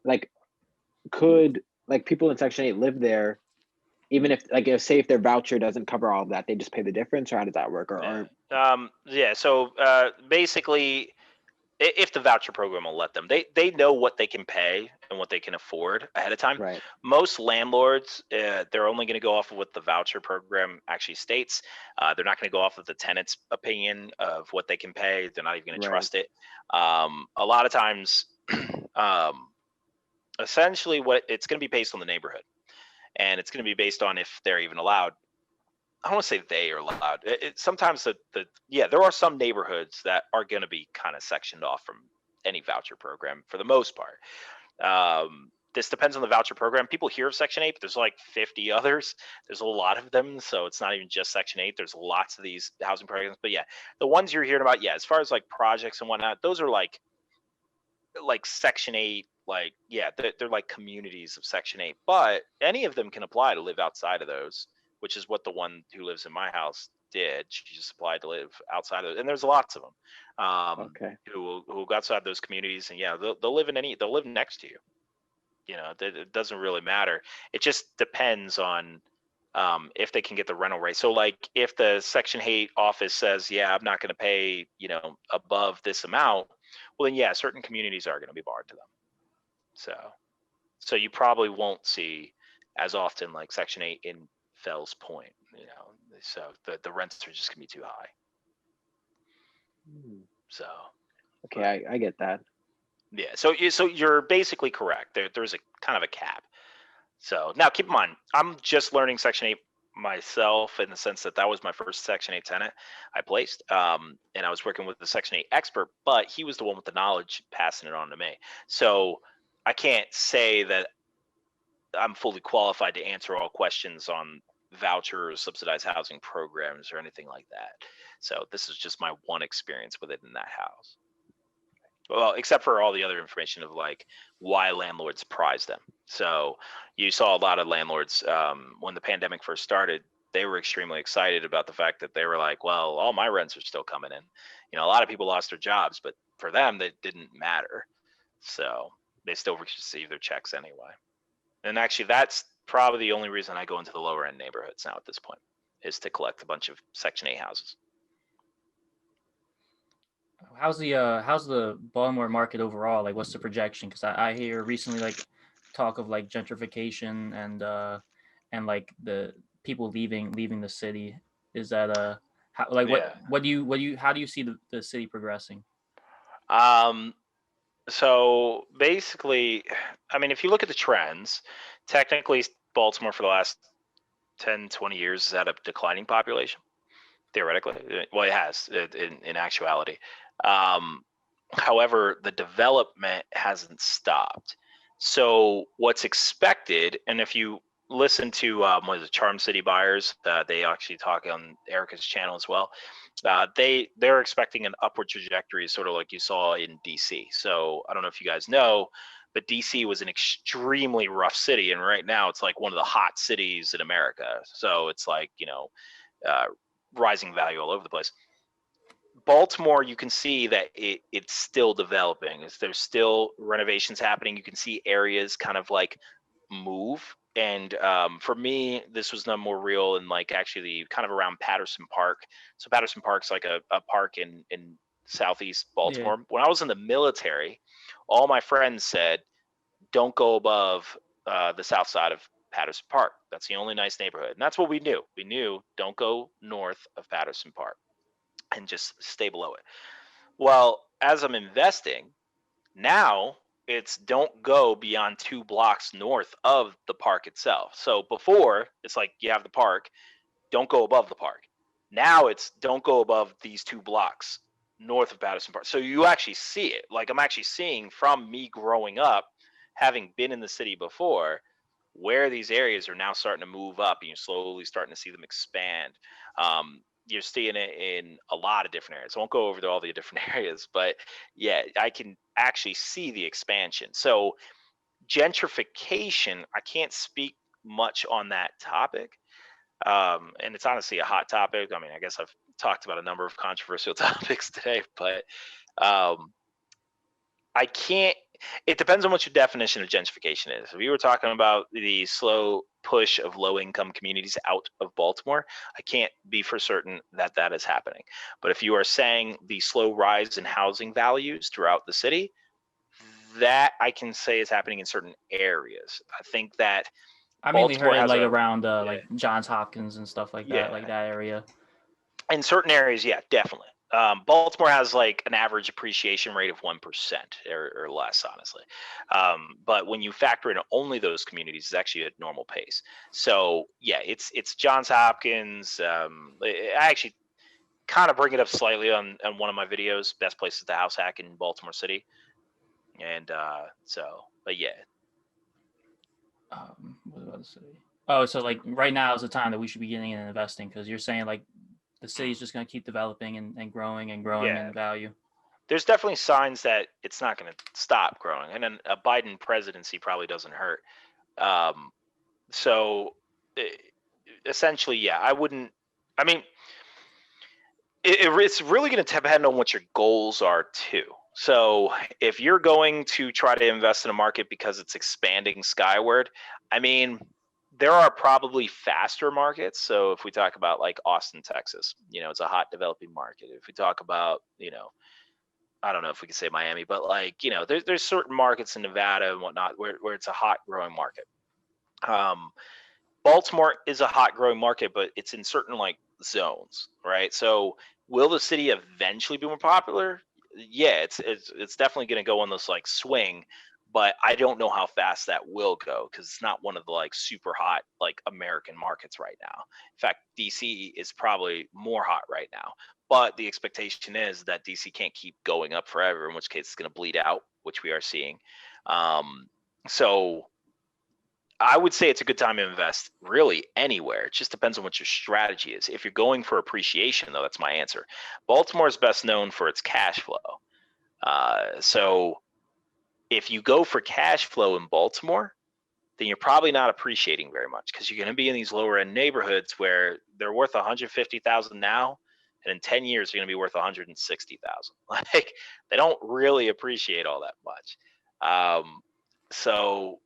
like could like people in Section 8 live there, even if like if their voucher doesn't cover all of that, they just pay the difference, or how does that work? So basically, if the voucher program will let them, they know what they can pay and what they can afford ahead of time. Right. Most landlords, they're only going to go off of what the voucher program actually states. They're not going to go off of the tenant's opinion of what they can pay. They're not even going to trust it. A lot of times, essentially, what it's going to be based on the neighborhood, and it's going to be based on if they're even allowed. I don't want to say they are allowed. Sometimes there are some neighborhoods that are going to be kind of sectioned off from any voucher program for the most part. This depends on the voucher program. People hear of Section 8, but there's like 50 others. There's a lot of them, so it's not even just Section 8. There's lots of these housing programs. But the ones you're hearing about, as far as like projects and whatnot, those are like Section 8. They're like communities of Section 8. But any of them can apply to live outside of those, which is what the one who lives in my house did. She just applied to live outside of it. And there's lots of them who will go outside those communities, and they'll live next to you. It doesn't really matter. It just depends on if they can get the rental rate. So like if the Section 8 office says, I'm not going to pay, above this amount, well then certain communities are going to be barred to them. So you probably won't see as often like Section 8 in Fells Point, so the rents are just gonna be too high. So okay, I get that. So you're basically correct. There's a kind of a cap. So now keep in mind, I'm just learning Section 8 myself in the sense that was my first Section 8 tenant I placed, and I was working with the Section 8 expert, but he was the one with the knowledge passing it on to me. So I can't say that I'm fully qualified to answer all questions on voucher or subsidized housing programs or anything like that. So this is just my one experience with it in that house. Well, except for all the other information of like why landlords prize them. So you saw a lot of landlords when the pandemic first started, they were extremely excited about the fact that they were like, well, all my rents are still coming in. A lot of people lost their jobs, but for them, that didn't matter. So they still receive their checks anyway. And actually, that's probably the only reason I go into the lower end neighborhoods now at this point, is to collect a bunch of Section 8 houses. How's the Baltimore market overall? Like, what's the projection? Because I hear recently like talk of like gentrification and like the people leaving the city. Is that how do you see the city progressing? So basically, I mean, if you look at the trends, technically Baltimore for the last 10, 20 years has had a declining population, theoretically. Well, it has in actuality. However, the development hasn't stopped. So what's expected, and if you listen to what is it, Charm City Buyers, they actually talk on Erica's channel as well. They're expecting an upward trajectory, sort of like you saw in DC. So I don't know if you guys know, but DC was an extremely rough city, and right now it's like one of the hot cities in America. So it's like rising value all over the place. Baltimore, you can see that it's still developing. There's still renovations happening. You can see areas kind of like move. And for me, this was no more real in like actually kind of around Patterson Park. So Patterson Park's like a park in southeast Baltimore. When I was in the military, all my friends said, don't go above the south side of Patterson Park. That's the only nice neighborhood. And that's what we knew. We knew don't go north of Patterson Park and just stay below it. Well, as I'm investing, now it's don't go beyond 2 blocks north of the park itself. So before, it's like you have the park, don't go above the park. Now it's don't go above these 2 blocks north of Patterson Park. So you actually see it. Like I'm actually seeing from me growing up, having been in the city before, where these areas are now starting to move up and you're slowly starting to see them expand. You're seeing it in a lot of different areas. I won't go over to all the different areas, but yeah, I can actually see the expansion. So gentrification, I can't speak much on that topic. And it's honestly a hot topic. I mean, I guess I've talked about a number of controversial topics today, but I can't, it depends on what your definition of gentrification is. If you were talking about the slow push of low income communities out of Baltimore, I can't be for certain that that is happening. But if you are saying the slow rise in housing values throughout the city, that I can say is happening in certain areas. I think that I mainly Baltimore heard it has like a- around like Johns Hopkins and stuff like that, Yeah. like that area. in certain areas, yeah, definitely. Baltimore has like an average appreciation rate of 1% or less, honestly. But when you factor in only those communities, it's actually at normal pace. So yeah, it's Johns Hopkins. I actually kind of bring it up slightly on one of my videos, best places to house hack in Baltimore City. And but yeah. What was I about to say? Oh, so like right now is the time that we should be getting in and investing, because you're saying like the city's just going to keep developing and growing and growing Yeah. in value. There's definitely signs that it's not going to stop growing, and then a Biden presidency probably doesn't hurt. So essentially, yeah, I wouldn't. I mean, it's really going to depend on what your goals are too. So if you're going to try to invest in a market because it's expanding skyward, I mean, there are probably faster markets. So if we talk about like Austin, Texas, it's a hot developing market. If we talk about, I don't know if we could say Miami, but like, there's certain markets in Nevada and whatnot where it's a hot growing market. Baltimore is a hot growing market, but it's in certain like zones, right? So will the city eventually be more popular? Yeah, it's definitely going to go on this like swing, but I don't know how fast that will go because it's not one of the like super hot like American markets right now. In fact, DC is probably more hot right now, but the expectation is that DC can't keep going up forever, in which case it's going to bleed out, which we are seeing. So I would say it's a good time to invest really anywhere. It just depends on what your strategy is. If you're going for appreciation, though, that's my answer. Baltimore is best known for its cash flow. So if you go for cash flow in Baltimore, then you're probably not appreciating very much because you're going to be in these lower end neighborhoods where they're worth $150,000 now, and in 10 years they're going to be worth $160,000. Like they don't really appreciate all that much. So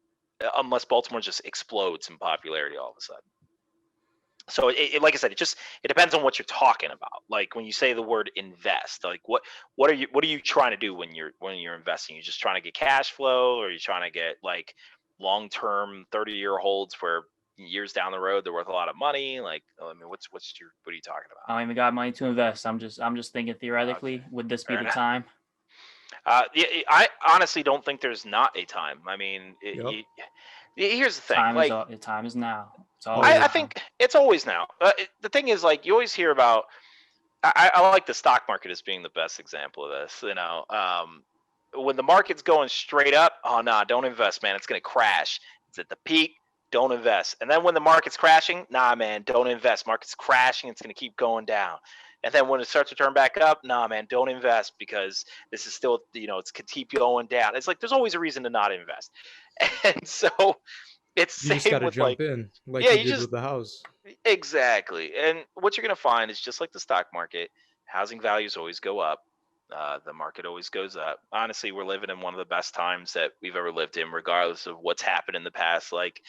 unless Baltimore just explodes in popularity all of a sudden. So like I said, it depends on what you're talking about. Like when you say the word invest, like what are you trying to do when you're investing? You're just trying to get cash flow, or you're trying to get like long-term 30-year holds where years down the road they're worth a lot of money? Like, I mean, what are you talking about? I don't even got money to invest. I'm just thinking theoretically, Okay. would this be Fair the enough. time? I honestly don't think there's not a time. I mean, Yep. here's the thing. Time is now. It's I- always I think it's always now. The thing is, like, you always hear about. I like the stock market as being the best example of this. When the market's going straight up, oh no, don't invest, man. It's gonna crash. It's at the peak. Don't invest. And then when the market's crashing, nah, man, don't invest. Market's crashing. It's gonna keep going down. And then when it starts to turn back up, nah, man, don't invest because this is still, it's could keep going down. It's like there's always a reason to not invest. And so it's You just same got to with jump like, in like yeah, you you did just with the house. exactly. And what you're going to find is just like the stock market, housing values always go up. The market always goes up. Honestly, we're living in one of the best times that we've ever lived in, regardless of what's happened in the past, like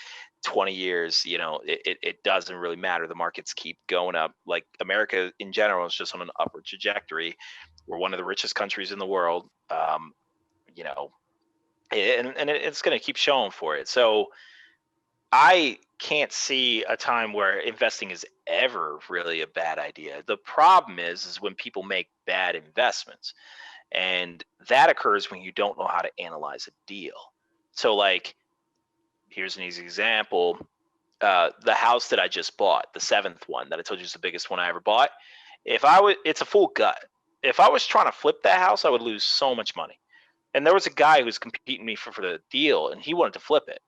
20 years. It doesn't really matter. The markets keep going up. Like America in general is just on an upward trajectory. We're one of the richest countries in the world. You know, and it's going to keep showing for it. So I can't see a time where investing is ever really a bad idea. The problem is when people make bad investments, and that occurs when you don't know how to analyze a deal. So, like, here's an easy example: the house that I just bought, the seventh one that I told you is the biggest one I ever bought. It's a full gut. If I was trying to flip that house, I would lose so much money. And there was a guy who was competing me for the deal, and he wanted to flip it.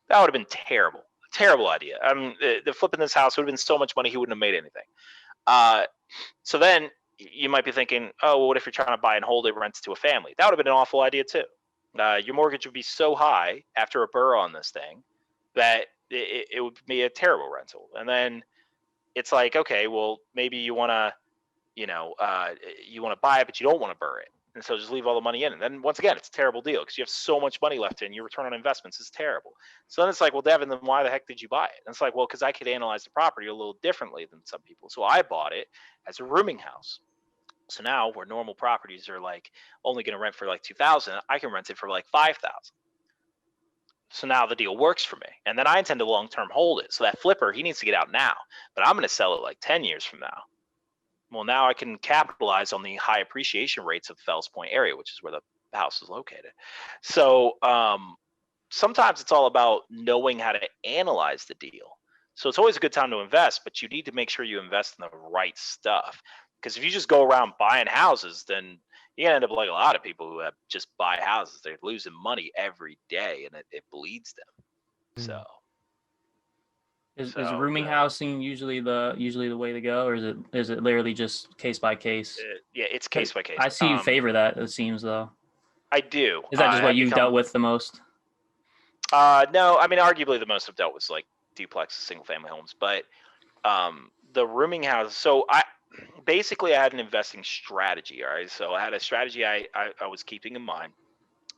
That would have been terrible. Terrible idea. The flipping this house would have been so much money he wouldn't have made anything. So then you might be thinking, oh, well, what if you're trying to buy and hold it, rent it to a family? That would have been an awful idea too. Your mortgage would be so high after a burr on this thing that it would be a terrible rental. And then it's like, okay, well, maybe you want to, you want to buy it, but you don't want to burr it. And so just leave all the money in. And then once again, it's a terrible deal because you have so much money left in. Your return on investments is terrible. So then it's like, well, Devin, then why the heck did you buy it? And it's like, well, because I could analyze the property a little differently than some people. So I bought it as a rooming house. So now where normal properties are like only going to rent for like 2,000, I can rent it for like 5,000. So now the deal works for me. And then I intend to long-term hold it. So that flipper, he needs to get out now, but I'm going to sell it like 10 years from now. Well, now I can capitalize on the high appreciation rates of Fells Point area, which is where the house is located. So sometimes it's all about knowing how to analyze the deal. So it's always a good time to invest, but you need to make sure you invest in the right stuff. Because if you just go around buying houses, then you end up like a lot of people who have just buy houses. They're losing money every day, and it bleeds them. So. Is rooming housing usually the way to go, or is it literally just case by case? Yeah, it's case by case. I see you favor that, it seems, though. I do. Is that just what you've dealt with the most? No, I mean arguably the most I've dealt with is like duplex single family homes, but the rooming house. So I had an investing strategy. All right, so I had a strategy I was keeping in mind,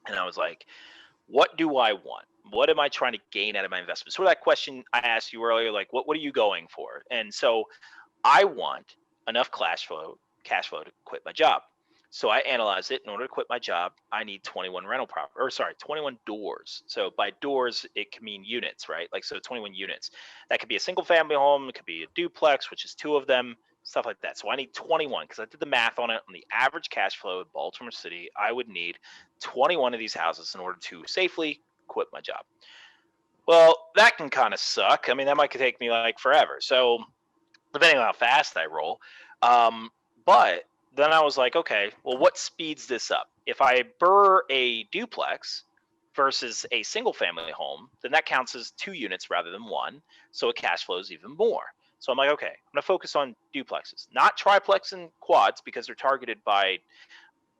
and I was like, what do I want? What am I trying to gain out of my investment? So that question I asked you earlier, like, what are you going for? And so I want enough cash flow to quit my job. So I analyzed it. In order to quit my job, I need 21 21 doors. So by doors, it can mean units, right? Like, so 21 units. That could be a single family home. It could be a duplex, which is 2 of them, stuff like that. So I need 21 because I did the math on it. On the average cash flow in Baltimore City, I would need 21 of these houses in order to safely quit my job. Well, that can kind of suck. I mean, that might take me like forever. So depending on how fast I roll. But then I was like, okay, well, what speeds this up? If I burr a duplex versus a single family home, then that counts as 2 units rather than 1. So it cash flows even more. So I'm like, okay, I'm going to focus on duplexes, not triplex and quads, because they're targeted by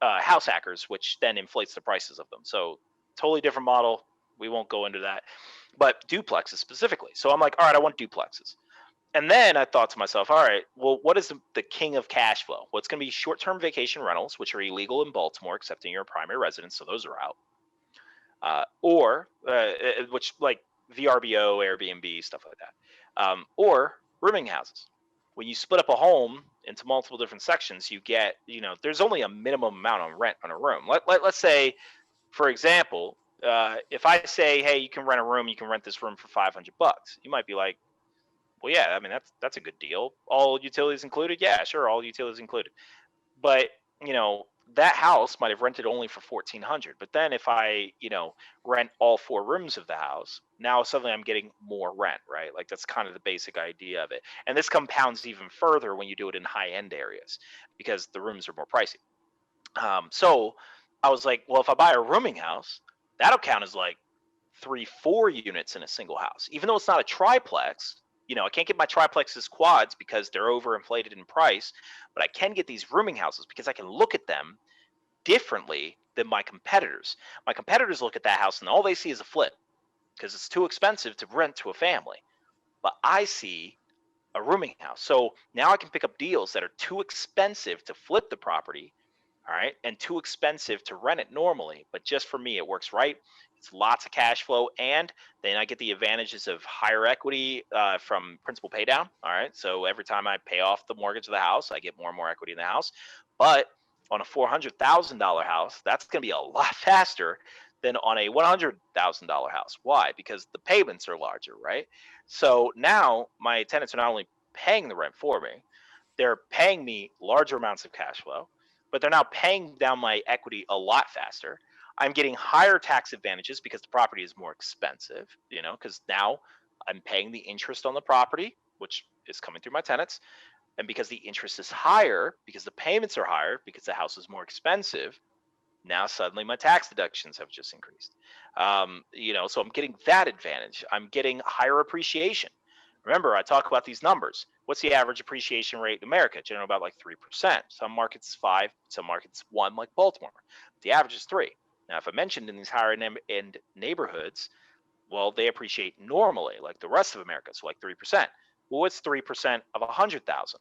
house hackers, which then inflates the prices of them. So totally different model. We won't go into that, but duplexes specifically. So I'm like, all right, I want duplexes. And then I thought to myself, all right, well, what is the king of cash flow? Well, it's going to be short-term vacation rentals, which are illegal in Baltimore, except in your primary residence. So those are out. Which like VRBO, Airbnb, stuff like that. Or rooming houses. When you split up a home into multiple different sections, you get, there's only a minimum amount on rent on a room. Let's say, for example, if I say, hey, you can rent a room, you can rent this room for $500, you might be like, well, yeah, I mean, that's a good deal. All utilities included? Yeah, sure, all utilities included. But, that house might have rented only for $1,400. But then if I, rent all 4 rooms of the house, now suddenly I'm getting more rent, right? Like, that's kind of the basic idea of it. And this compounds even further when you do it in high-end areas because the rooms are more pricey. So I was like, well, if I buy a rooming house, that'll count as like 3-4 units in a single house. Even though it's not a triplex, I can't get my triplexes quads because they're overinflated in price, but I can get these rooming houses because I can look at them differently than my competitors. My competitors look at that house and all they see is a flip because it's too expensive to rent to a family. But I see a rooming house. So now I can pick up deals that are too expensive to flip the property, all right, and too expensive to rent it normally. But just for me, it works right. It's lots of cash flow, and then I get the advantages of higher equity from principal pay down. All right, so every time I pay off the mortgage of the house, I get more and more equity in the house. But on a $400,000 house, that's going to be a lot faster than on a $100,000 house. Why? Because the payments are larger, right? So now my tenants are not only paying the rent for me, they're paying me larger amounts of cash flow, but they're now paying down my equity a lot faster. I'm getting higher tax advantages because the property is more expensive, because now I'm paying the interest on the property, which is coming through my tenants. And because the interest is higher, because the payments are higher, because the house is more expensive, now suddenly my tax deductions have just increased. So I'm getting that advantage. I'm getting higher appreciation. Remember, I talk about these numbers. What's the average appreciation rate in America? Generally about like 3%. Some markets 5, some markets 1, like Baltimore. The average is 3. Now, if I mentioned in these higher end neighborhoods, well, they appreciate normally like the rest of America, so like 3%. Well, what's 3% of 100,000?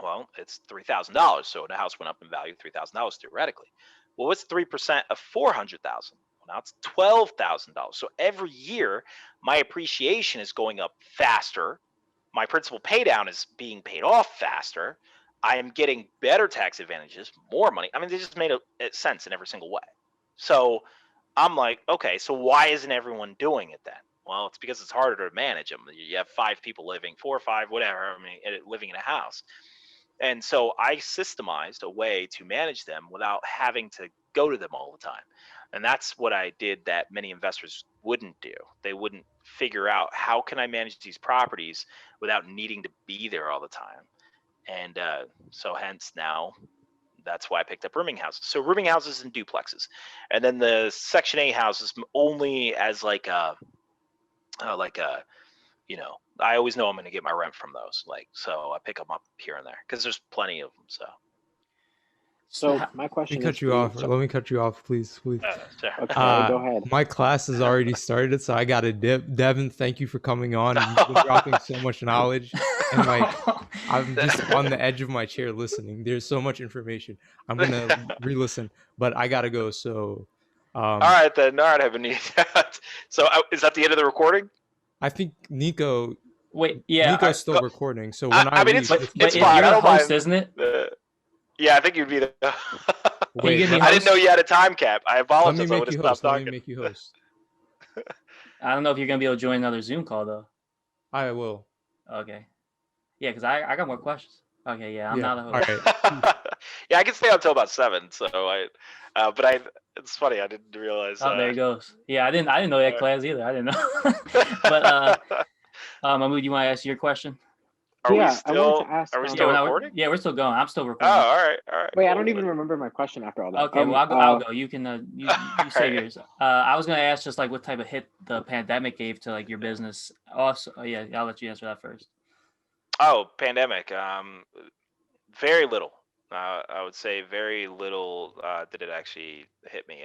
Well, it's $3,000. So the house went up in value $3,000 theoretically. Well, what's 3% of 400,000? Well, now it's $12,000. So every year, my appreciation is going up faster. My principal pay down is being paid off faster. I am getting better tax advantages, more money. I mean, they just made sense in every single way. So I'm like, okay, so why isn't everyone doing it then? Well, it's because it's harder to manage them. You have 5 people living, 4 or 5, whatever, living in a house. And so I systemized a way to manage them without having to go to them all the time. And that's what I did that many investors wouldn't do. They wouldn't figure out, how can I manage these properties without needing to be there all the time? And so hence now, that's why I picked up rooming houses. So rooming houses and duplexes. And then the Section 8 houses only as like a I always know I'm going to get my rent from those. So I pick them up here and there because there's plenty of them. So my Let me question cut is, you off. Let me cut you off, please. Sure. Okay, go ahead. My class has already started, so I got to dip. Devin, thank you for coming on. You've been dropping so much knowledge, and I'm just on the edge of my chair listening. There's so much information. I'm gonna re-listen, but I gotta go. So, all right then. All right, I have a need. So is that the end of the recording? I think Nico. Wait, yeah. Nico's still recording. So when I mean, leave, it's you're fine. I the don't host, mind. isn't it? Yeah, I think you'd be the. Wait, I didn't know you had a time cap. I apologize. let me make you host. Let me make you host. I don't know if you're gonna be able to join another Zoom call though. I will. Okay. Yeah, because I got more questions. Okay, yeah, I'm not a host. All right. Yeah, I can stay until about 7. So it's funny. I didn't realize. Oh, there he goes. Yeah, I didn't know that class either. I didn't know. But Mahmoud, you want to ask your question? Are we I still wanted to ask. Are we still recording? Yeah, we're still going. I'm still recording. Oh, all right. Wait, cool. I don't even remember my question after all that. Okay, well I'll go. You can you say yours. I was gonna ask just like what type of hit the pandemic gave to like your business. Also, yeah, I'll let you answer that first. Oh, pandemic. Very little. I would say very little did it actually hit me.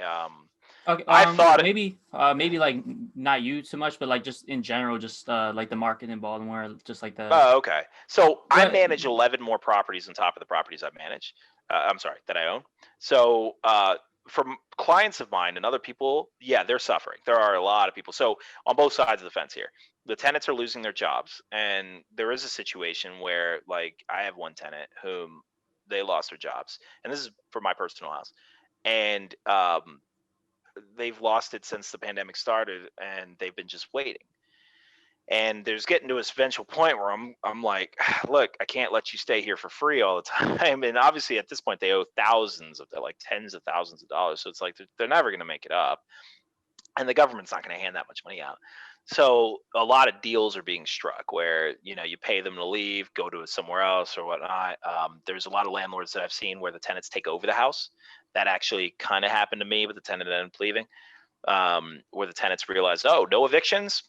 Okay, I thought maybe like not you so much, but like just in general, just like the market in Baltimore, just like the. Oh, okay. So I But- manage 11 more properties on top of the properties I manage. That I own. So from clients of mine and other people, yeah, they're suffering. There are a lot of people. So on both sides of the fence here, the tenants are losing their jobs, and there is a situation where, like, I have one tenant whom they lost their jobs, and this is for my personal house, and they've lost it since the pandemic started, and they've been just waiting. And there's getting to a eventual point where I'm like, look, I can't let you stay here for free all the time. And obviously at this point they owe thousands of, like tens of thousands of dollars. So it's like they're never going to make it up, and the government's not going to hand that much money out. So a lot of deals are being struck where, you pay them to leave, go to somewhere else or whatnot. There's a lot of landlords that I've seen where the tenants take over the house. That actually kind of happened to me, but the tenant ended up leaving. Where the tenants realized, oh, no evictions,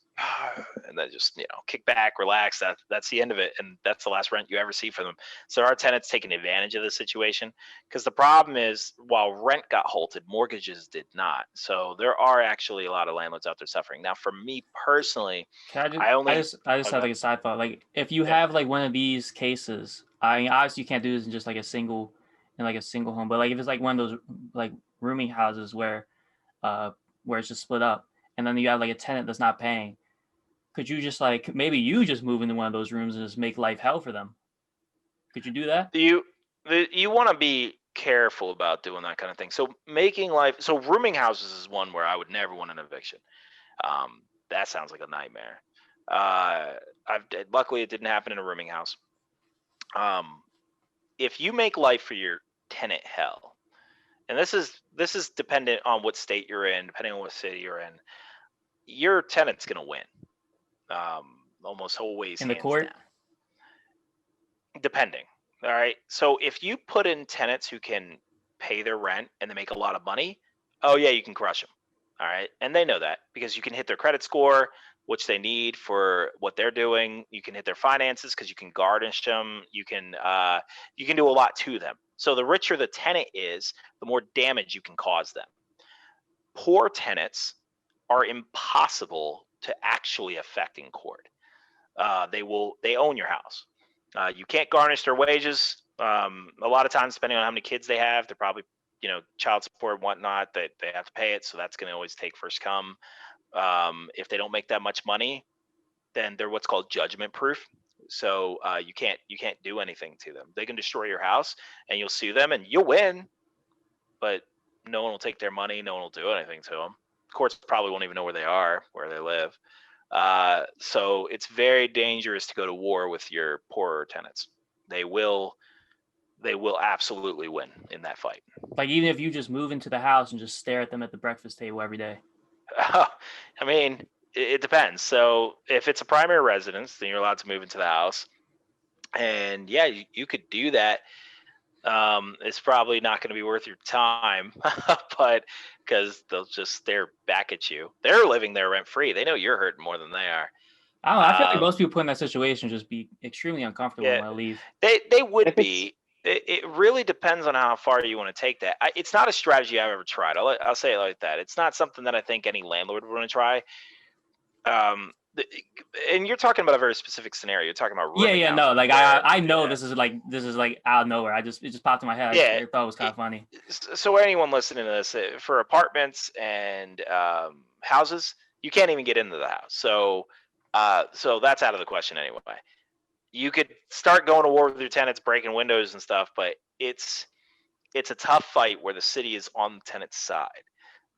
and then just kick back, relax. That's the end of it, and that's the last rent you ever see from them. So our tenants taking advantage of the situation, because the problem is, while rent got halted, mortgages did not. So there are actually a lot of landlords out there suffering. Now, for me personally, I just have like a side thought. Like, if you have like one of these cases, I mean, obviously you can't do this in just like a single home, but like if it's like one of those like rooming houses where it's just split up, and then you have like a tenant that's not paying, could you just like maybe you just move into one of those rooms and just make life hell for them? Could you do that? You want to be careful about doing that kind of thing. So rooming houses is one where I would never want an eviction. That sounds like a nightmare. Luckily it didn't happen in a rooming house. If you make life for your tenant hell, and this is dependent on what state you're in, depending on what city you're in, your tenant's gonna win. Almost always in the court, depending. All right. So if you put in tenants who can pay their rent and they make a lot of money, oh yeah, you can crush them. All right. And they know that because you can hit their credit score, which they need for what they're doing. You can hit their finances because you can garnish them. You can do a lot to them. So the richer the tenant is, the more damage you can cause them. Poor tenants are impossible to actually affect in court. They own your house. You can't garnish their wages. A lot of times, depending on how many kids they have, they're probably, child support and whatnot, that they have to pay it. So that's going to always take first come. If they don't make that much money, then they're what's called judgment proof. So you can't do anything to them. They can destroy your house and you'll sue them and you'll win, but no one will take their money. No one will do anything to them. Courts probably won't even know where they are, where they live. So it's very dangerous to go to war with your poorer tenants. They will absolutely win in that fight. Like, even if you just move into the house and just stare at them at the breakfast table every day. I mean, it depends. So if it's a primary residence, then you're allowed to move into the house. And yeah, you could do that. It's probably not going to be worth your time, but because they'll just stare back at you. They're living there rent free. They know you're hurting more than they are. I don't know. I feel like most people put in that situation just be extremely uncomfortable when I leave. They would be. It really depends on how far you want to take that. It's not a strategy I've ever tried. I'll say it like that. It's not something that I think any landlord would want to try. And you're talking about a very specific scenario. You're talking about no, like I know this is like out of nowhere. It just popped in my head. I thought it was kind of funny. So anyone listening to this, for apartments and houses, you can't even get into the house. So that's out of the question anyway. You could start going to war with your tenants, breaking windows and stuff, but it's a tough fight where the city is on the tenant's side.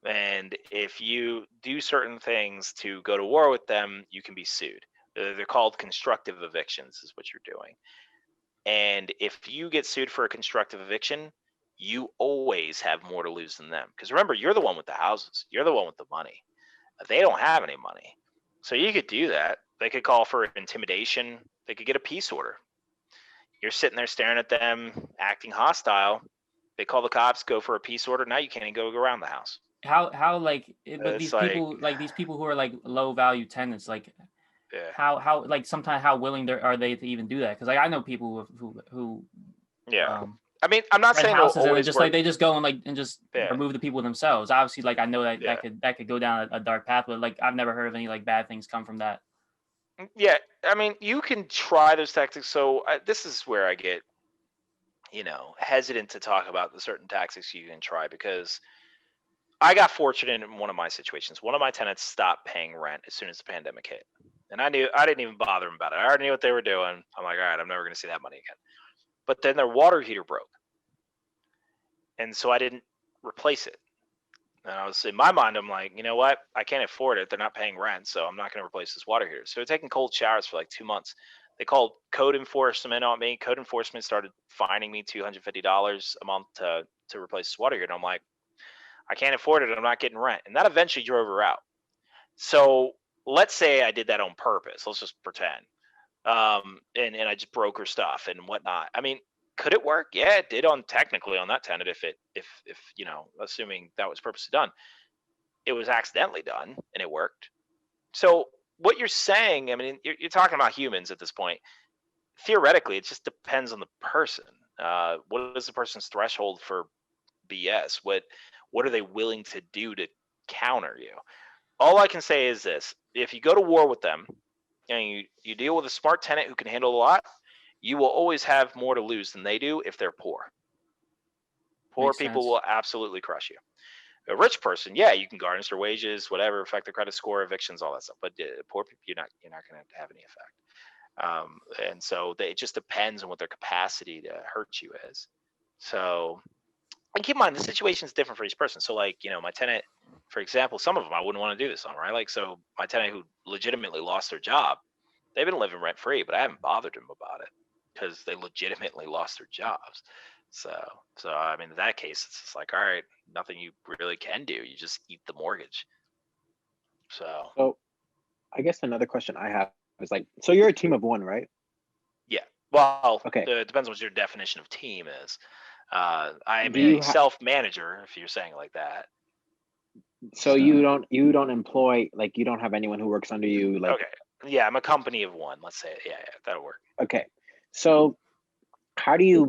And if you do certain things to go to war with them, you can be sued. They're called constructive evictions is what you're doing. And if you get sued for a constructive eviction, you always have more to lose than them. Because remember, you're the one with the houses. You're the one with the money. They don't have any money. So you could do that. They could call for intimidation. They could get a peace order. You're sitting there staring at them, acting hostile. They call the cops, go for a peace order. Now you can't even go around the house. How like, but these people who are like low value tenants, like how like sometimes how willing are they to even do that? Because like I know people who I mean, I'm not saying houses and just like they just go and just remove the people themselves. Obviously, like I know that could go down a dark path, but like I've never heard of any like bad things come from that. Yeah, I mean, you can try those tactics. So this is where I get, hesitant to talk about the certain tactics you can try, because I got fortunate in one of my situations. One of my tenants stopped paying rent as soon as the pandemic hit. And I didn't even bother them about it. I already knew what they were doing. I'm like, all right, I'm never going to see that money again. But then their water heater broke. And so I didn't replace it. And I was, in my mind, I'm like, you know what? I can't afford it. They're not paying rent, so I'm not going to replace this water heater. So they're taking cold showers for like 2 months. They called code enforcement on me. Code enforcement started fining me $250 a month to replace this water heater. And I'm like, I can't afford it. I'm not getting rent. And that eventually drove her out. So let's say I did that on purpose. Let's just pretend. And I just broke her stuff and whatnot. I mean, could it work? Yeah, it did technically on that tenant if assuming that was purposely done. It was accidentally done and it worked. So what you're saying, I mean, you're talking about humans at this point. Theoretically, it just depends on the person. What is the person's threshold for BS? What are they willing to do to counter you? All I can say is this: if you go to war with them and you deal with a smart tenant who can handle a lot, you will always have more to lose than they do if they're poor. Poor Makes people sense. will absolutely crush you. A rich person, yeah, you can garnish their wages, whatever, affect their credit score, evictions, all that stuff. But poor people, you're not going to have any effect. And so it just depends on what their capacity to hurt you is. So, and keep in mind, the situation is different for each person. So, like, my tenant, for example, some of them I wouldn't want to do this on, right? Like, so my tenant who legitimately lost their job, they've been living rent free, but I haven't bothered them about it because they legitimately lost their jobs. So I mean, in that case, it's just like, all right, nothing you really can do. You just eat the mortgage. So I guess another question I have is like, so you're a team of one, right? Yeah. Well, Okay. It depends on what your definition of team is. I am Do you a self-manager, if you're saying it like that. So you don't employ, like, you don't have anyone who works under you, like. Okay. Yeah, I'm a company of one. Let's say, yeah, that'll work. Okay. So how do you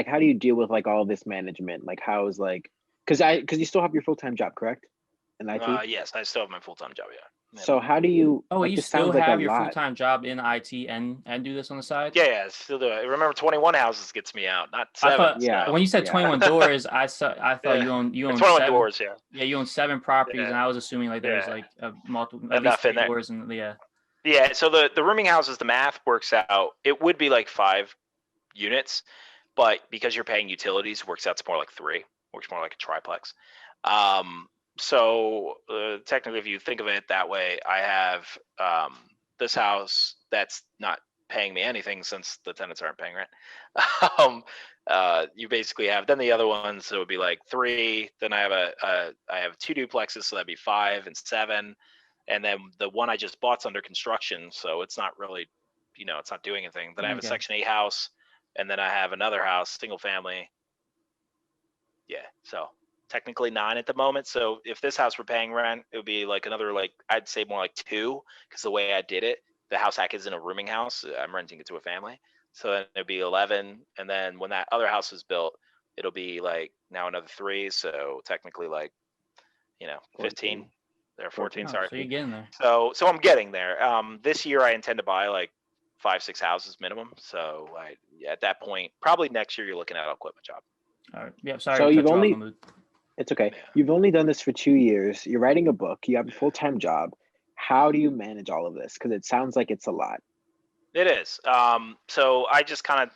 how do you deal with like all this management? Like, how is like, because you still have your full-time job, correct? In IT? Yes, I still have my full-time job. Yeah. So how do you? Oh, like, you this still sounds like have a your lot. full-time job in IT and do this on the side? Yeah, still do it. Remember, 21 houses gets me out, not 7. I thought Yeah. when you said Yeah. 21 doors, I thought Yeah. you own It's 21 7 doors. Yeah. Yeah, you own 7 properties, Yeah. and I was assuming like there was Yeah. like a multiple, at least Enough 3 in there. doors, and yeah. Yeah. So the rooming houses, the math works out. It would be like 5 units, but because you're paying utilities, it works out to more like 3. Works more like a triplex. So technically, if you think of it that way, I have this house that's not paying me anything since the tenants aren't paying rent. You basically have then the other ones, so it would be like 3. Then I have 2 duplexes, so that'd be 5 and 7. And then the one I just bought's under construction, so it's not really, it's not doing anything. Then I have a Okay. Section 8 house, and then I have another house, single family. Yeah, so technically 9 at the moment. So if this house were paying rent, it would be like another, like, I'd say more like 2, because the way I did it, the house hack is in a rooming house. I'm renting it to a family. So then it'd be 11. And then when that other house is built, it'll be like now another 3. So technically like, 15 or 14, Oh, sorry. so you're getting there. So I'm getting there. This year I intend to buy like 5-6 houses minimum. So at that point, probably next year, you're looking at I'll quit my job. All right. Yeah, sorry So to you've cut you off, only- Mahmood. It's okay. Yeah. You've only done this for 2 years. You're writing a book. You have a full-time job. How do you manage all of this? Because it sounds like it's a lot. It is. So I just kind of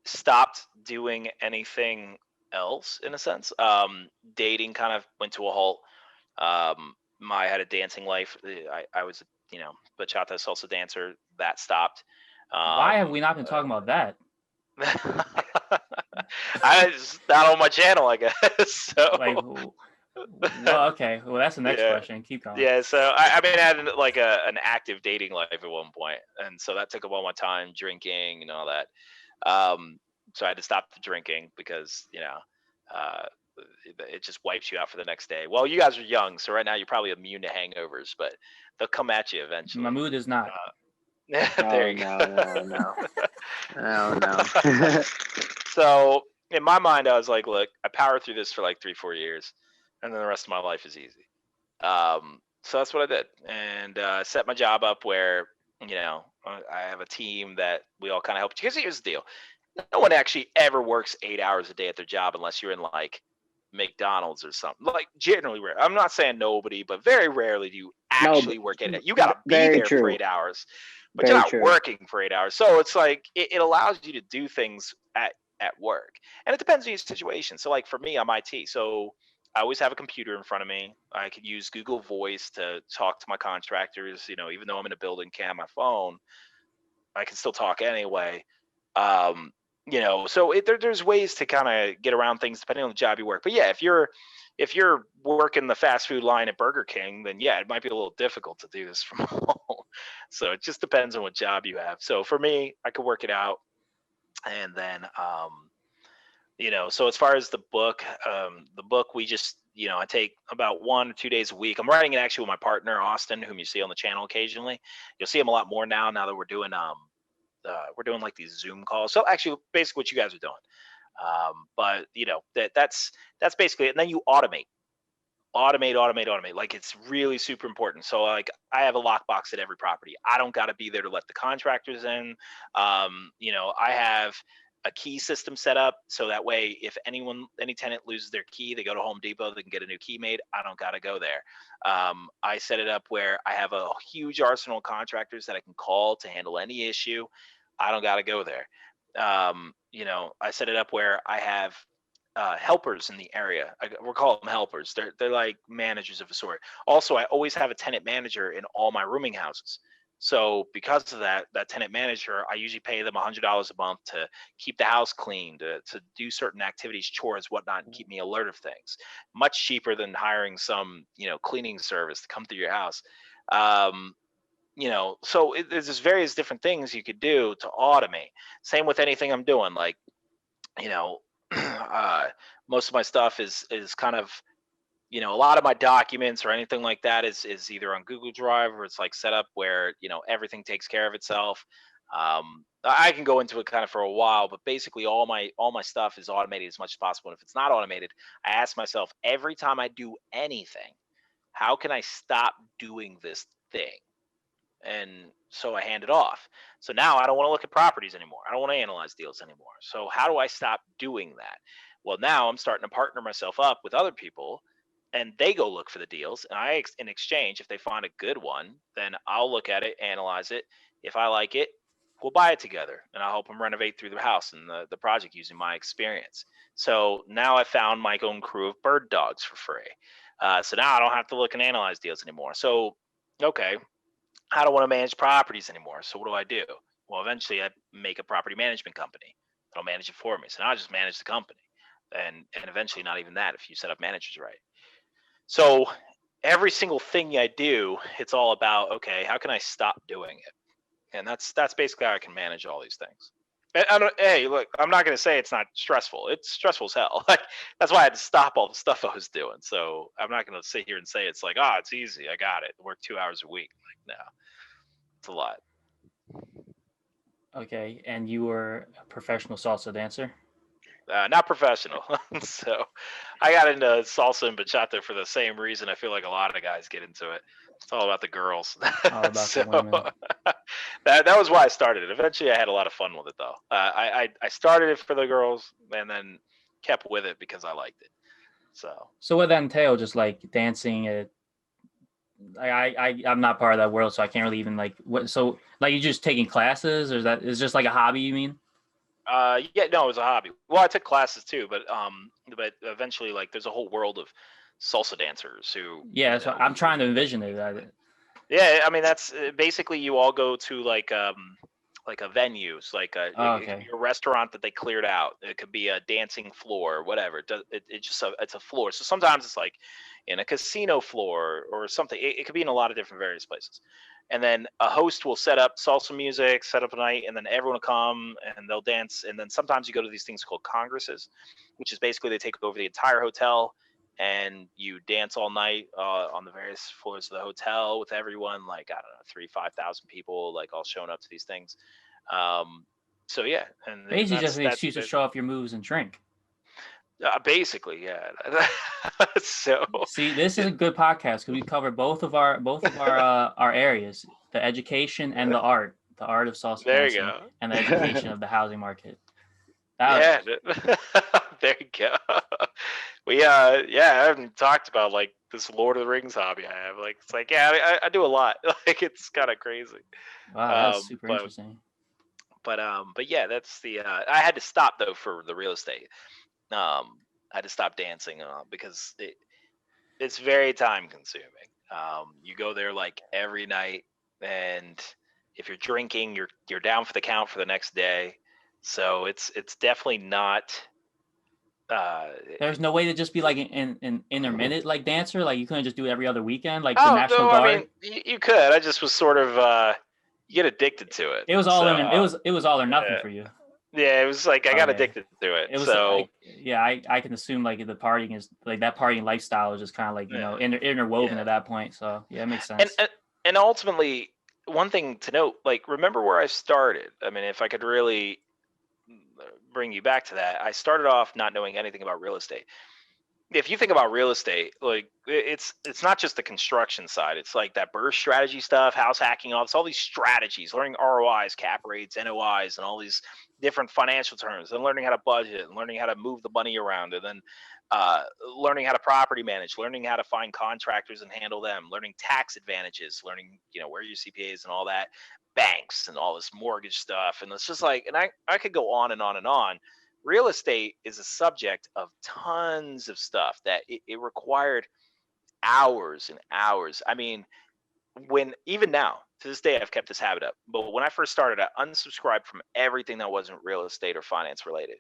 stopped doing anything else in a sense. Dating kind of went to a halt. I had a dancing life. I was, bachata salsa dancer. That stopped. Why have we not been talking about that? It's not on my channel, I guess. So Like, well, okay. Well, that's the next Yeah. question. Keep going. yeah, so I mean, I had like an active dating life at one point, and so that took up all my time, drinking and all that. So I had to stop the drinking because it just wipes you out for the next day. Well, you guys are young, so right now you're probably immune to hangovers, but they'll come at you eventually. Mahmood is not. There you go. No. So in my mind, I was like, look, I powered through this for like 3-4 years, and then the rest of my life is easy. So that's what I did, and set my job up where I have a team that we all kind of help. Because here's the deal: no one actually ever works 8 hours a day at their job unless you're in like McDonald's or something. Like generally rare. I'm not saying nobody, but very rarely do you actually work at it. You gotta be very there true. for 8 hours, but Very you're not true. working for 8 hours. So it's like it allows you to do things at work, and it depends on your situation. So like for me, I'm IT, so I always have a computer in front of me. I could use Google Voice to talk to my contractors. Even though I'm in a building, can't have my phone, I can still talk anyway. So there's ways to kind of get around things depending on the job you work. But yeah, if you're working the fast food line at Burger King, then yeah, it might be a little difficult to do this from home. So it just depends on what job you have. So for me, I could work it out. And then so as far as the book we just I take about 1 or 2 days a week. I'm writing it actually with my partner Austin, whom you see on the channel occasionally. You'll see him a lot more now that we're doing like these Zoom calls. So actually, basically what you guys are doing. But that's basically it. And then you automate. Like, it's really super important. So like, I have a lockbox at every property. I don't got to be there to let the contractors in. I have a key system set up so that way if any tenant loses their key, they go to Home Depot, they can get a new key made. I don't got to go there. I set it up where I have a huge arsenal of contractors that I can call to handle any issue. I don't got to go there. I set it up where I have helpers in the area. We're calling them helpers. They're like managers of a sort. Also, I always have a tenant manager in all my rooming houses. So because of that tenant manager, I usually pay them $100 a month to keep the house clean, to do certain activities, chores, whatnot, and keep me alert of things. Much cheaper than hiring some cleaning service to come through your house. So there's just various different things you could do to automate. Same with anything I'm doing, like most of my stuff is kind of a lot of my documents or anything like that is either on Google Drive or it's like set up where everything takes care of itself. I can go into it kind of for a while, but basically all my stuff is automated as much as possible. And if it's not automated, I ask myself every time I do anything, how can I stop doing this thing? And so I hand it off. So now I don't want to look at properties anymore. I don't want to analyze deals anymore. So how do I stop doing that? Well, now I'm starting to partner myself up with other people, and they go look for the deals. And in exchange, if they find a good one, then I'll look at it, analyze it. If I like it, we'll buy it together, and I'll help them renovate through the house and the project using my experience. So now I found my own crew of bird dogs for free. So now I don't have to look and analyze deals anymore. So, okay. I don't want to manage properties anymore. So what do I do? Well, eventually I make a property management company that'll manage it for me. So now I just manage the company, and eventually not even that if you set up managers right. So every single thing I do, it's all about, okay, how can I stop doing it? And that's basically how I can manage all these things. Hey, look, I'm not going to say it's not stressful. It's stressful as hell. Like, that's why I had to stop all the stuff I was doing. So I'm not going to sit here and say it's like, it's easy. I got it. Work 2 hours a week. Like, no, it's a lot. Okay, and you were a professional salsa dancer? Not professional. So I got into salsa and bachata for the same reason I feel like a lot of guys get into it. It's all about the girls. All about the women. that was why I started it. Eventually I had a lot of fun with it though. I started it for the girls and then kept with it because I liked it. So what that entail, just like dancing it? I'm not part of that world, so I can't really even like what. So like, you just taking classes, or is just like a hobby, you mean? Yeah, no, it was a hobby. Well, I took classes too, but eventually, like, there's a whole world of salsa dancers who. Yeah, so I'm trying to envision it. Yeah, I mean that's basically you all go to like a venues, like it could be a restaurant that they cleared out. It could be a dancing floor or whatever. It's a floor. So sometimes it's like in a casino floor or something. It could be in a lot of different various places. And then a host will set up salsa music, set up a night, and then everyone will come and they'll dance. And then sometimes you go to these things called congresses, which is basically they take over the entire hotel and you dance all night on the various floors of the hotel with everyone, like, I don't know, 3,000-5,000 people, like, all showing up to these things. So yeah. And basically just an excuse to show off your moves and drink. Basically, yeah. So see, this is a good podcast because we cover both of our areas: the education and the art of salsa dancing, and the education of the housing market. There you go. We I haven't talked about like this Lord of the Rings hobby I have. Like, it's like, yeah, I do a lot. Like, it's kind of crazy. Wow, that's super interesting. But yeah, that's the. I had to stop though for the real estate. I had to stop dancing because it's very time consuming. You go there like every night, and if you're drinking, you're down for the count for the next day. So it's definitely not. There's no way to just be like an intermittent like dancer. Like, you couldn't just do it every other weekend, like the National Guard. I mean, you could. I just was sort of you get addicted to it. It was all in. It was all or nothing for you. Yeah, it was like I got Okay. addicted to it. It was So I can assume like the partying is like that partying lifestyle is just kind of like, you know, interwoven Yeah. at that point. So yeah, it makes and, sense. and ultimately, one thing to note, like, remember where I started. I mean, if I could really bring you back to that, I started off not knowing anything about real estate. If you think about real estate, like, it's not just the construction side. It's like that burst strategy stuff, house hacking, all these strategies, learning ROIs, cap rates, NOIs, and all these different financial terms, and learning how to budget, and learning how to move the money around, and then learning how to property manage, learning how to find contractors and handle them, learning tax advantages, learning, you know, where your CPAs and all that, banks and all this mortgage stuff, and it's just like, and I could go on and on and on. Real estate is a subject of tons of stuff that it required hours and hours. I mean, when even now to this day, I've kept this habit up. But when I first started, I unsubscribed from everything that wasn't real estate or finance related,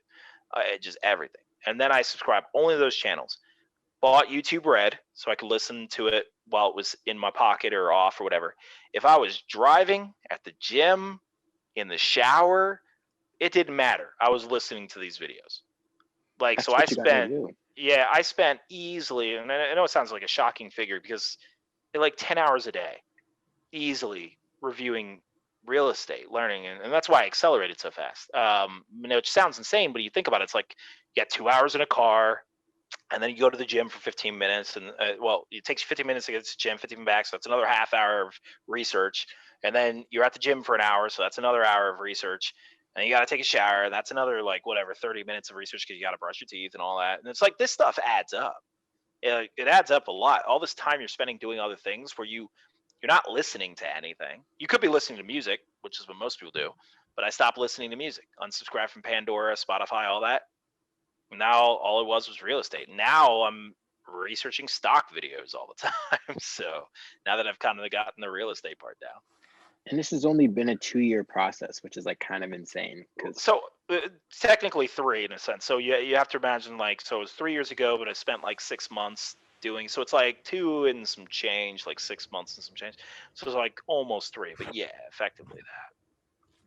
just everything. And then I subscribed only to those channels. Bought YouTube Red so I could listen to it while it was in my pocket or off or whatever. If I was driving, at the gym, in the shower, it didn't matter. I was listening to these videos. Like, That's so I what you gotta spent, do. yeah, I spent easily, and I know it sounds like a shocking figure because like 10 hours a day, easily reviewing real estate, learning, and that's why I accelerated so fast. You know, it sounds insane, but you think about it, it's like you got 2 hours in a car, and then you go to the gym for 15 minutes, and well, it takes you 15 minutes to get to the gym, 15 back, so that's another half hour of research, and then you're at the gym for an hour, so that's another hour of research, and you got to take a shower, and that's another, like, whatever, 30 minutes of research because you got to brush your teeth and all that, and it's like this stuff adds up. It adds up a lot. All this time you're spending doing other things where you're not listening to anything. You could be listening to music, which is what most people do, but I stopped listening to music, unsubscribed from Pandora, Spotify, all that. Now all it was real estate. Now I'm researching stock videos all the time. So now that I've kind of gotten the real estate part down. And this has only been a 2-year process, which is like kind of insane. So technically 3 in a sense. So you have to imagine, like, so it was 3 years ago, but I spent like 6 months doing, so it's like 2 and some change, like 6 months and some change. So it's like almost 3, but yeah, effectively that.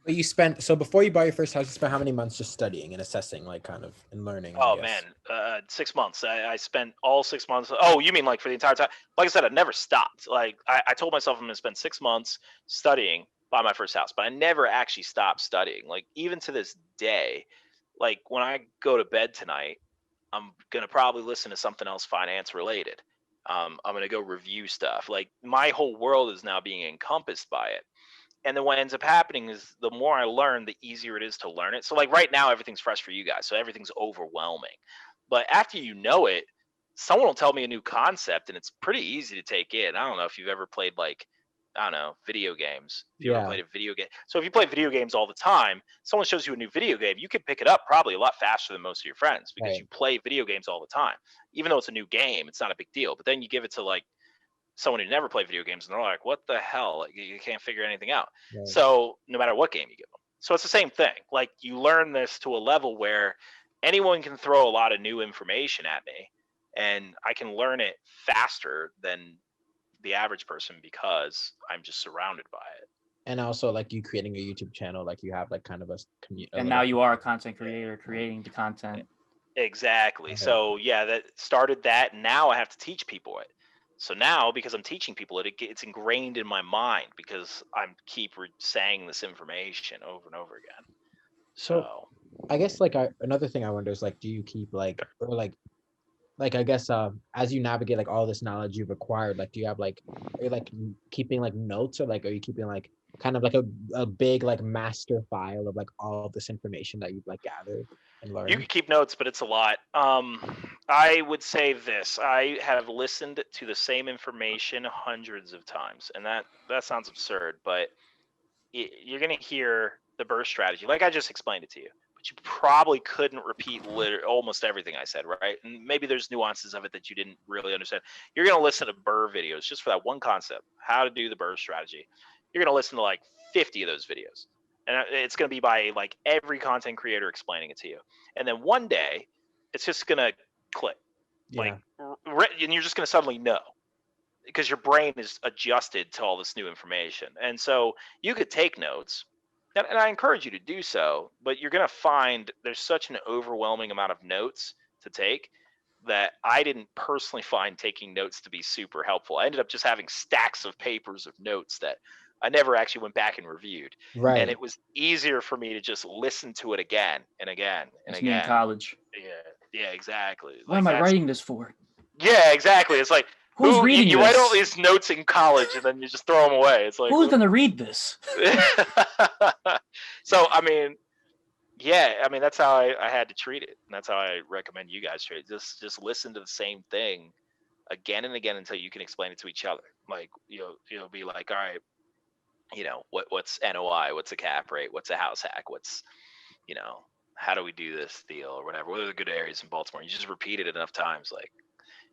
But you spent, so before you bought your first house, you spent how many months just studying and assessing, like, kind of, and learning? Oh I guess? man, 6 months. I spent all 6 months. Oh, you mean like for the entire time? Like I said, I never stopped. Like I told myself I'm gonna spend 6 months studying, buy my first house, but I never actually stopped studying. Like, even to this day, like when I go to bed tonight, I'm gonna probably listen to something else finance related. I'm gonna go review stuff. Like, my whole world is now being encompassed by it. And then what ends up happening is the more I learn, the easier it is to learn it. So like right now, everything's fresh for you guys. So everything's overwhelming. But after you know it, someone will tell me a new concept and it's pretty easy to take in. I don't know if you've ever played, like, I don't know, video games. If you ever Yeah. played a video game. So if you play video games all the time, someone shows you a new video game, you can pick it up probably a lot faster than most of your friends because Right. you play video games all the time. Even though it's a new game, it's not a big deal. But then you give it to, like, someone who never played video games and they're like, what the hell? Like, you can't figure anything out. Right. So no matter what game you give them. So it's the same thing. Like, you learn this to a level where anyone can throw a lot of new information at me and I can learn it faster than the average person because I'm just surrounded by it. And also, like, you creating a YouTube channel, like, you have like kind of a community. And now you are a content creator creating the content. Exactly. Okay. So yeah, that started that. Now I have to teach people it. So now, because I'm teaching people it, it's ingrained in my mind because I'm saying this information over and over again. So I guess, like, another thing I wonder is, like, do you keep, like, or like I guess as you navigate, like, all this knowledge you've acquired, like, do you have, like, are you, like, keeping, like, notes, or like, are you keeping, like, kind of like a big, like, master file of, like, all of this information that you've, like, gathered and you learned? can keep notes, but it's a lot. I would say this: I have listened to the same information hundreds of times, and that sounds absurd, but you're gonna hear the burst strategy, like I just explained it to you. But you probably couldn't repeat almost everything I said, right? And maybe there's nuances of it that you didn't really understand. You're gonna listen to Burr videos just for that one concept, how to do the burst strategy. You're gonna listen to like 50 of those videos, and it's gonna be by like every content creator explaining it to you. And then one day, it's just gonna click, Yeah. like, and you're just gonna suddenly know because your brain is adjusted to all this new information. And so you could take notes, and I encourage you to do so, but you're going to find there's such an overwhelming amount of notes to take that I didn't personally find taking notes to be super helpful. I ended up just having stacks of papers of notes that I never actually went back and reviewed. And Right. it was easier for me to just listen to it again and again and It's me in again. college. Yeah, exactly. What am I writing this for? Yeah, exactly. It's like, Who's reading you write all this? these notes in college and then you just throw them away. It's like, Who's gonna read this? So, I mean, yeah, I mean, that's how I had to treat it. And that's how I recommend you guys treat it. Just listen to the same thing again and again until you can explain it to each other. Like, you'll be like, all right, what's NOI? What's a cap rate? What's a house hack? What's, how do we do this deal or whatever? What are the good areas in Baltimore? You just repeat it enough times, like,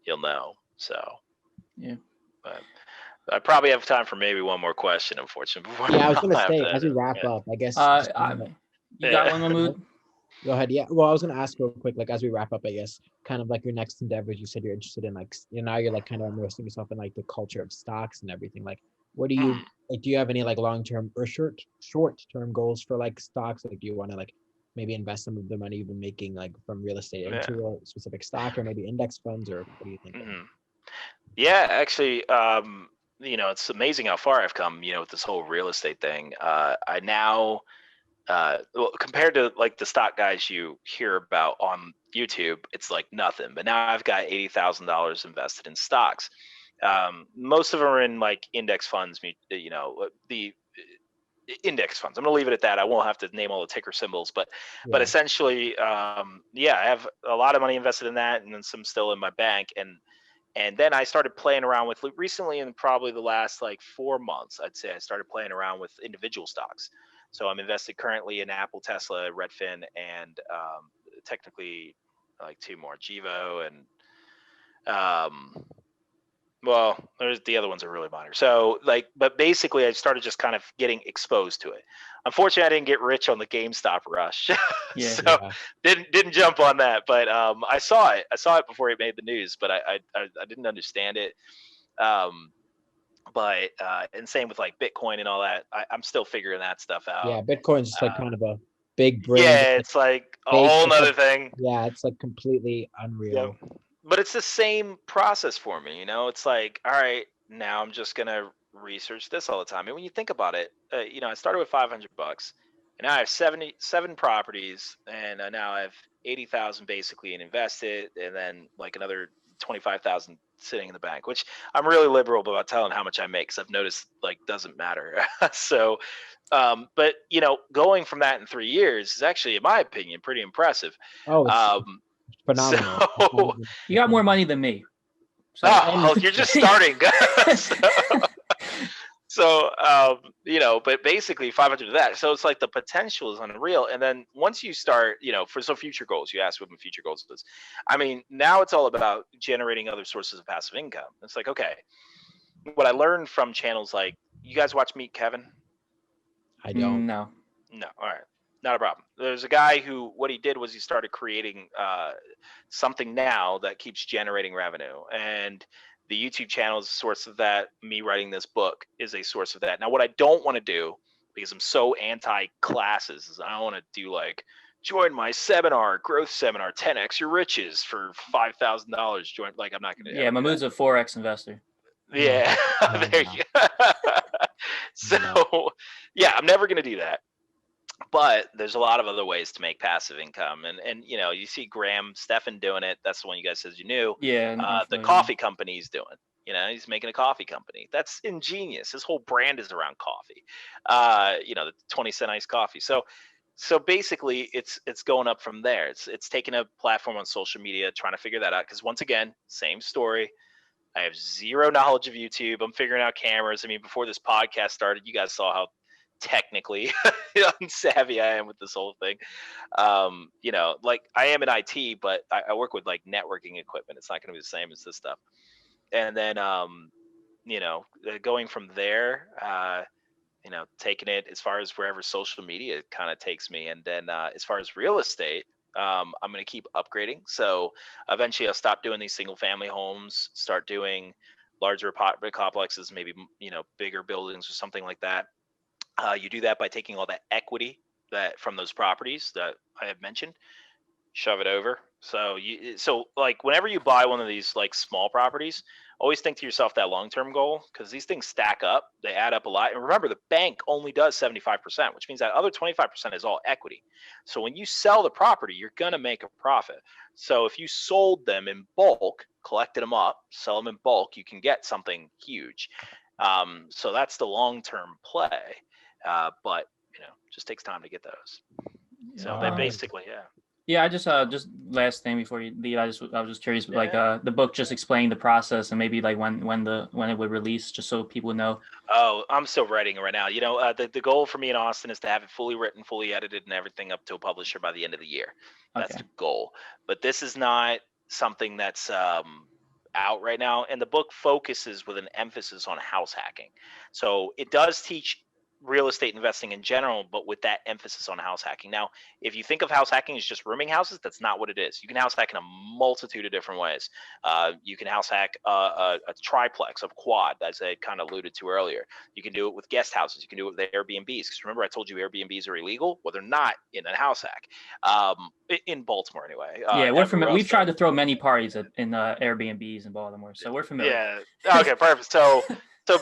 you'll know. So, yeah. But I probably have time for maybe one more question, unfortunately. Yeah, I was gonna say as we wrap up, I guess. You got one, Mahmood? Go ahead. Yeah. Well, I was gonna ask real quick, like as we wrap up, I guess, kind of like your next endeavors. You said you're interested in like, now you're like kind of immersing yourself in like the culture of stocks and everything. Like, what do you like? Do you have any like long-term or short-term goals for like stocks? Like, do you want to like maybe invest some of the money you've been making like from real estate into a specific stock or maybe index funds, or what do you think? Yeah, actually, it's amazing how far I've come, with this whole real estate thing. I now, well, compared to like the stock guys you hear about on YouTube, it's like nothing. But now I've got $80,000 invested in stocks. Most of them are in like index funds, the index funds. I'm going to leave it at that. I won't have to name all the ticker symbols, but essentially, I have a lot of money invested in that, and then some still in my bank. And then I started playing around with recently, in probably the last like 4 months, I'd say I started playing around with individual stocks. So I'm invested currently in Apple, Tesla, Redfin, and technically like 2 more, Gevo, and well, there's the other ones are really minor. So like, but basically I started just kind of getting exposed to it. Unfortunately, I didn't get rich on the GameStop rush. Didn't jump on that, but I saw it. I saw it before it made the news, but I didn't understand it. But and same with like Bitcoin and all that. I'm still figuring that stuff out. Yeah, Bitcoin's just like kind of a big brain. Yeah, it's like a whole nother thing. Yeah, it's like completely unreal. Yep. But it's the same process for me, It's like, all right, now I'm just gonna research this all the time. And when you think about it, I started with $500, and now I have 77 properties, and now I have 80,000 basically invested, and then like another 25,000 sitting in the bank. Which I'm really liberal about telling how much I make, because I've noticed like doesn't matter. So, but going from that in 3 years is actually, in my opinion, pretty impressive. Oh, phenomenal. So, you got more money than me. So, you're just starting. So, but basically 500 of that. So it's like the potential is unreal. And then once you start, for future goals, you asked what my future goals is. I mean, now it's all about generating other sources of passive income. It's like, okay, what I learned from channels like, you guys watch Meet Kevin? I don't. No. All right. Not a problem. There's a guy who, what he did was he started creating something now that keeps generating revenue. And the YouTube channel is a source of that. Me writing this book is a source of that. Now, what I don't want to do, because I'm so anti-classes, is I don't want to do like, join my seminar, growth seminar, 10x your riches for $5,000. Join, like, I'm not going to. Yeah, Mahmoud's a Forex investor. Yeah, there you go. So, yeah, I'm never going to do that. But there's a lot of other ways to make passive income, and you see Graham Stephan doing it. That's the one you guys said you knew. Yeah. The coffee company he's doing. He's making a coffee company. That's ingenious. His whole brand is around coffee. The 20-cent iced coffee. So basically, it's going up from there. It's taking a platform on social media, trying to figure that out. Because once again, same story. I have zero knowledge of YouTube. I'm figuring out cameras. I mean, before this podcast started, you guys saw how technically unsavvy I am with this whole thing. Like I am in IT, but I work with like networking equipment. It's not going to be the same as this stuff. And then, going from there, taking it as far as wherever social media kind of takes me. And then as far as real estate, I'm going to keep upgrading. So eventually I'll stop doing these single family homes, start doing larger apartment complexes, maybe, bigger buildings or something like that. You do that by taking all that equity that from those properties that I have mentioned, shove it over. So like whenever you buy one of these like small properties, always think to yourself that long-term goal, because these things stack up, they add up a lot. And remember, the bank only does 75%, which means that other 25% is all equity. So when you sell the property, you're going to make a profit. So if you sold them in bulk, collected them up, sell them in bulk, you can get something huge. So that's the long-term play. But just takes time to get those. So they basically, yeah. Yeah, I just last thing before you leave, I was just curious, like the book just explained the process and maybe like when it would release, just so people know. Oh, I'm still writing it right now. The goal for me in Austin is to have it fully written, fully edited, and everything up to a publisher by the end of the year. That's the goal. But this is not something that's out right now, and the book focuses with an emphasis on house hacking. So it does teach real estate investing in general, but with that emphasis on house hacking. Now, if you think of house hacking as just rooming houses, that's not what it is. You can house hack in a multitude of different ways. You can house hack a triplex, a quad, as I kind of alluded to earlier. You can do it with guest houses. You can do it with Airbnbs. Because remember, I told you Airbnbs are illegal. Well, they're not in a house hack. In Baltimore, anyway. Yeah, we're familiar. We've tried to throw many parties in Airbnbs in Baltimore, so we're familiar. Yeah. Okay. Perfect. So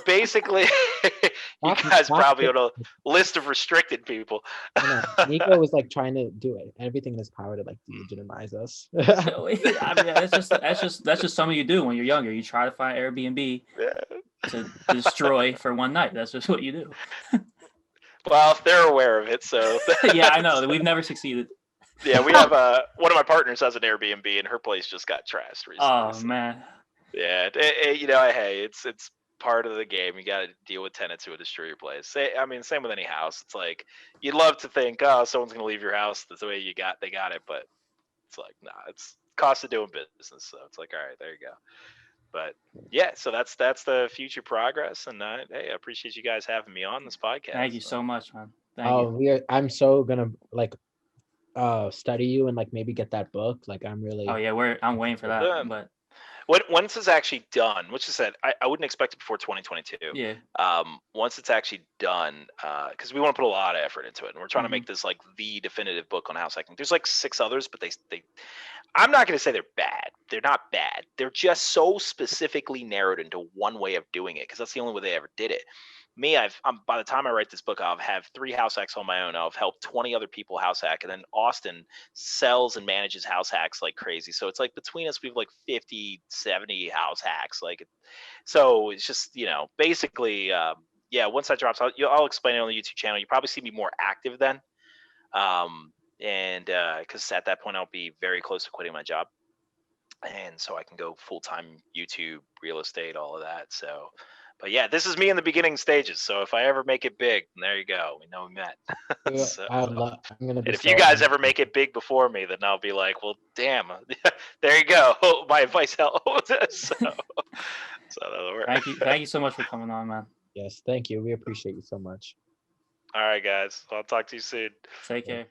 basically, you guys probably on a list of restricted people. Nico was like trying to do it, everything in his power to like delegitimize us. So, I mean, that's just something you do when you're younger. You try to find Airbnb to destroy for one night. That's just what you do. Well, they're aware of it, so yeah, I know. We've never succeeded. Yeah, we have one of my partners has an Airbnb, and her place just got trashed recently. Oh man. Yeah, hey, it's part of the game. You got to deal with tenants who would destroy your place. Same with any house. It's like you'd love to think, oh, someone's gonna leave your house. That's the way they got it, but it's like, nah, it's cost of doing business. So it's like, all right, there you go. But yeah, so that's the future progress, and hey, I appreciate you guys having me on this podcast. Thank you so much, man. Thank you. I'm so gonna like study you and like maybe get that book. Like I'm really. Oh yeah, I'm waiting for that. But once it's actually done, which I said, I wouldn't expect it before 2022. Yeah. Once it's actually done, because we want to put a lot of effort into it, and we're trying to make this like the definitive book on house hacking. There's like 6 others, but they I'm not going to say they're bad. They're not bad. They're just so specifically narrowed into one way of doing it, because that's the only way they ever did it. Me, by the time I write this book, I'll have 3 house hacks on my own. I'll help 20 other people house hack, and then Austin sells and manages house hacks like crazy. So it's like between us, we have like 50, 70 house hacks. So it's just basically, Once that drops, I'll explain it on the YouTube channel. You probably see me more active then, and because at that point I'll be very close to quitting my job, and so I can go full-time YouTube, real estate, all of that. So. But yeah, this is me in the beginning stages. So if I ever make it big, there you go. We know we met. If you guys ever make it big before me, then I'll be like, well, damn, there you go. My advice helped. So that'll work. Thank you so much for coming on, man. Yes, thank you. We appreciate you so much. All right, guys. I'll talk to you soon. Take care.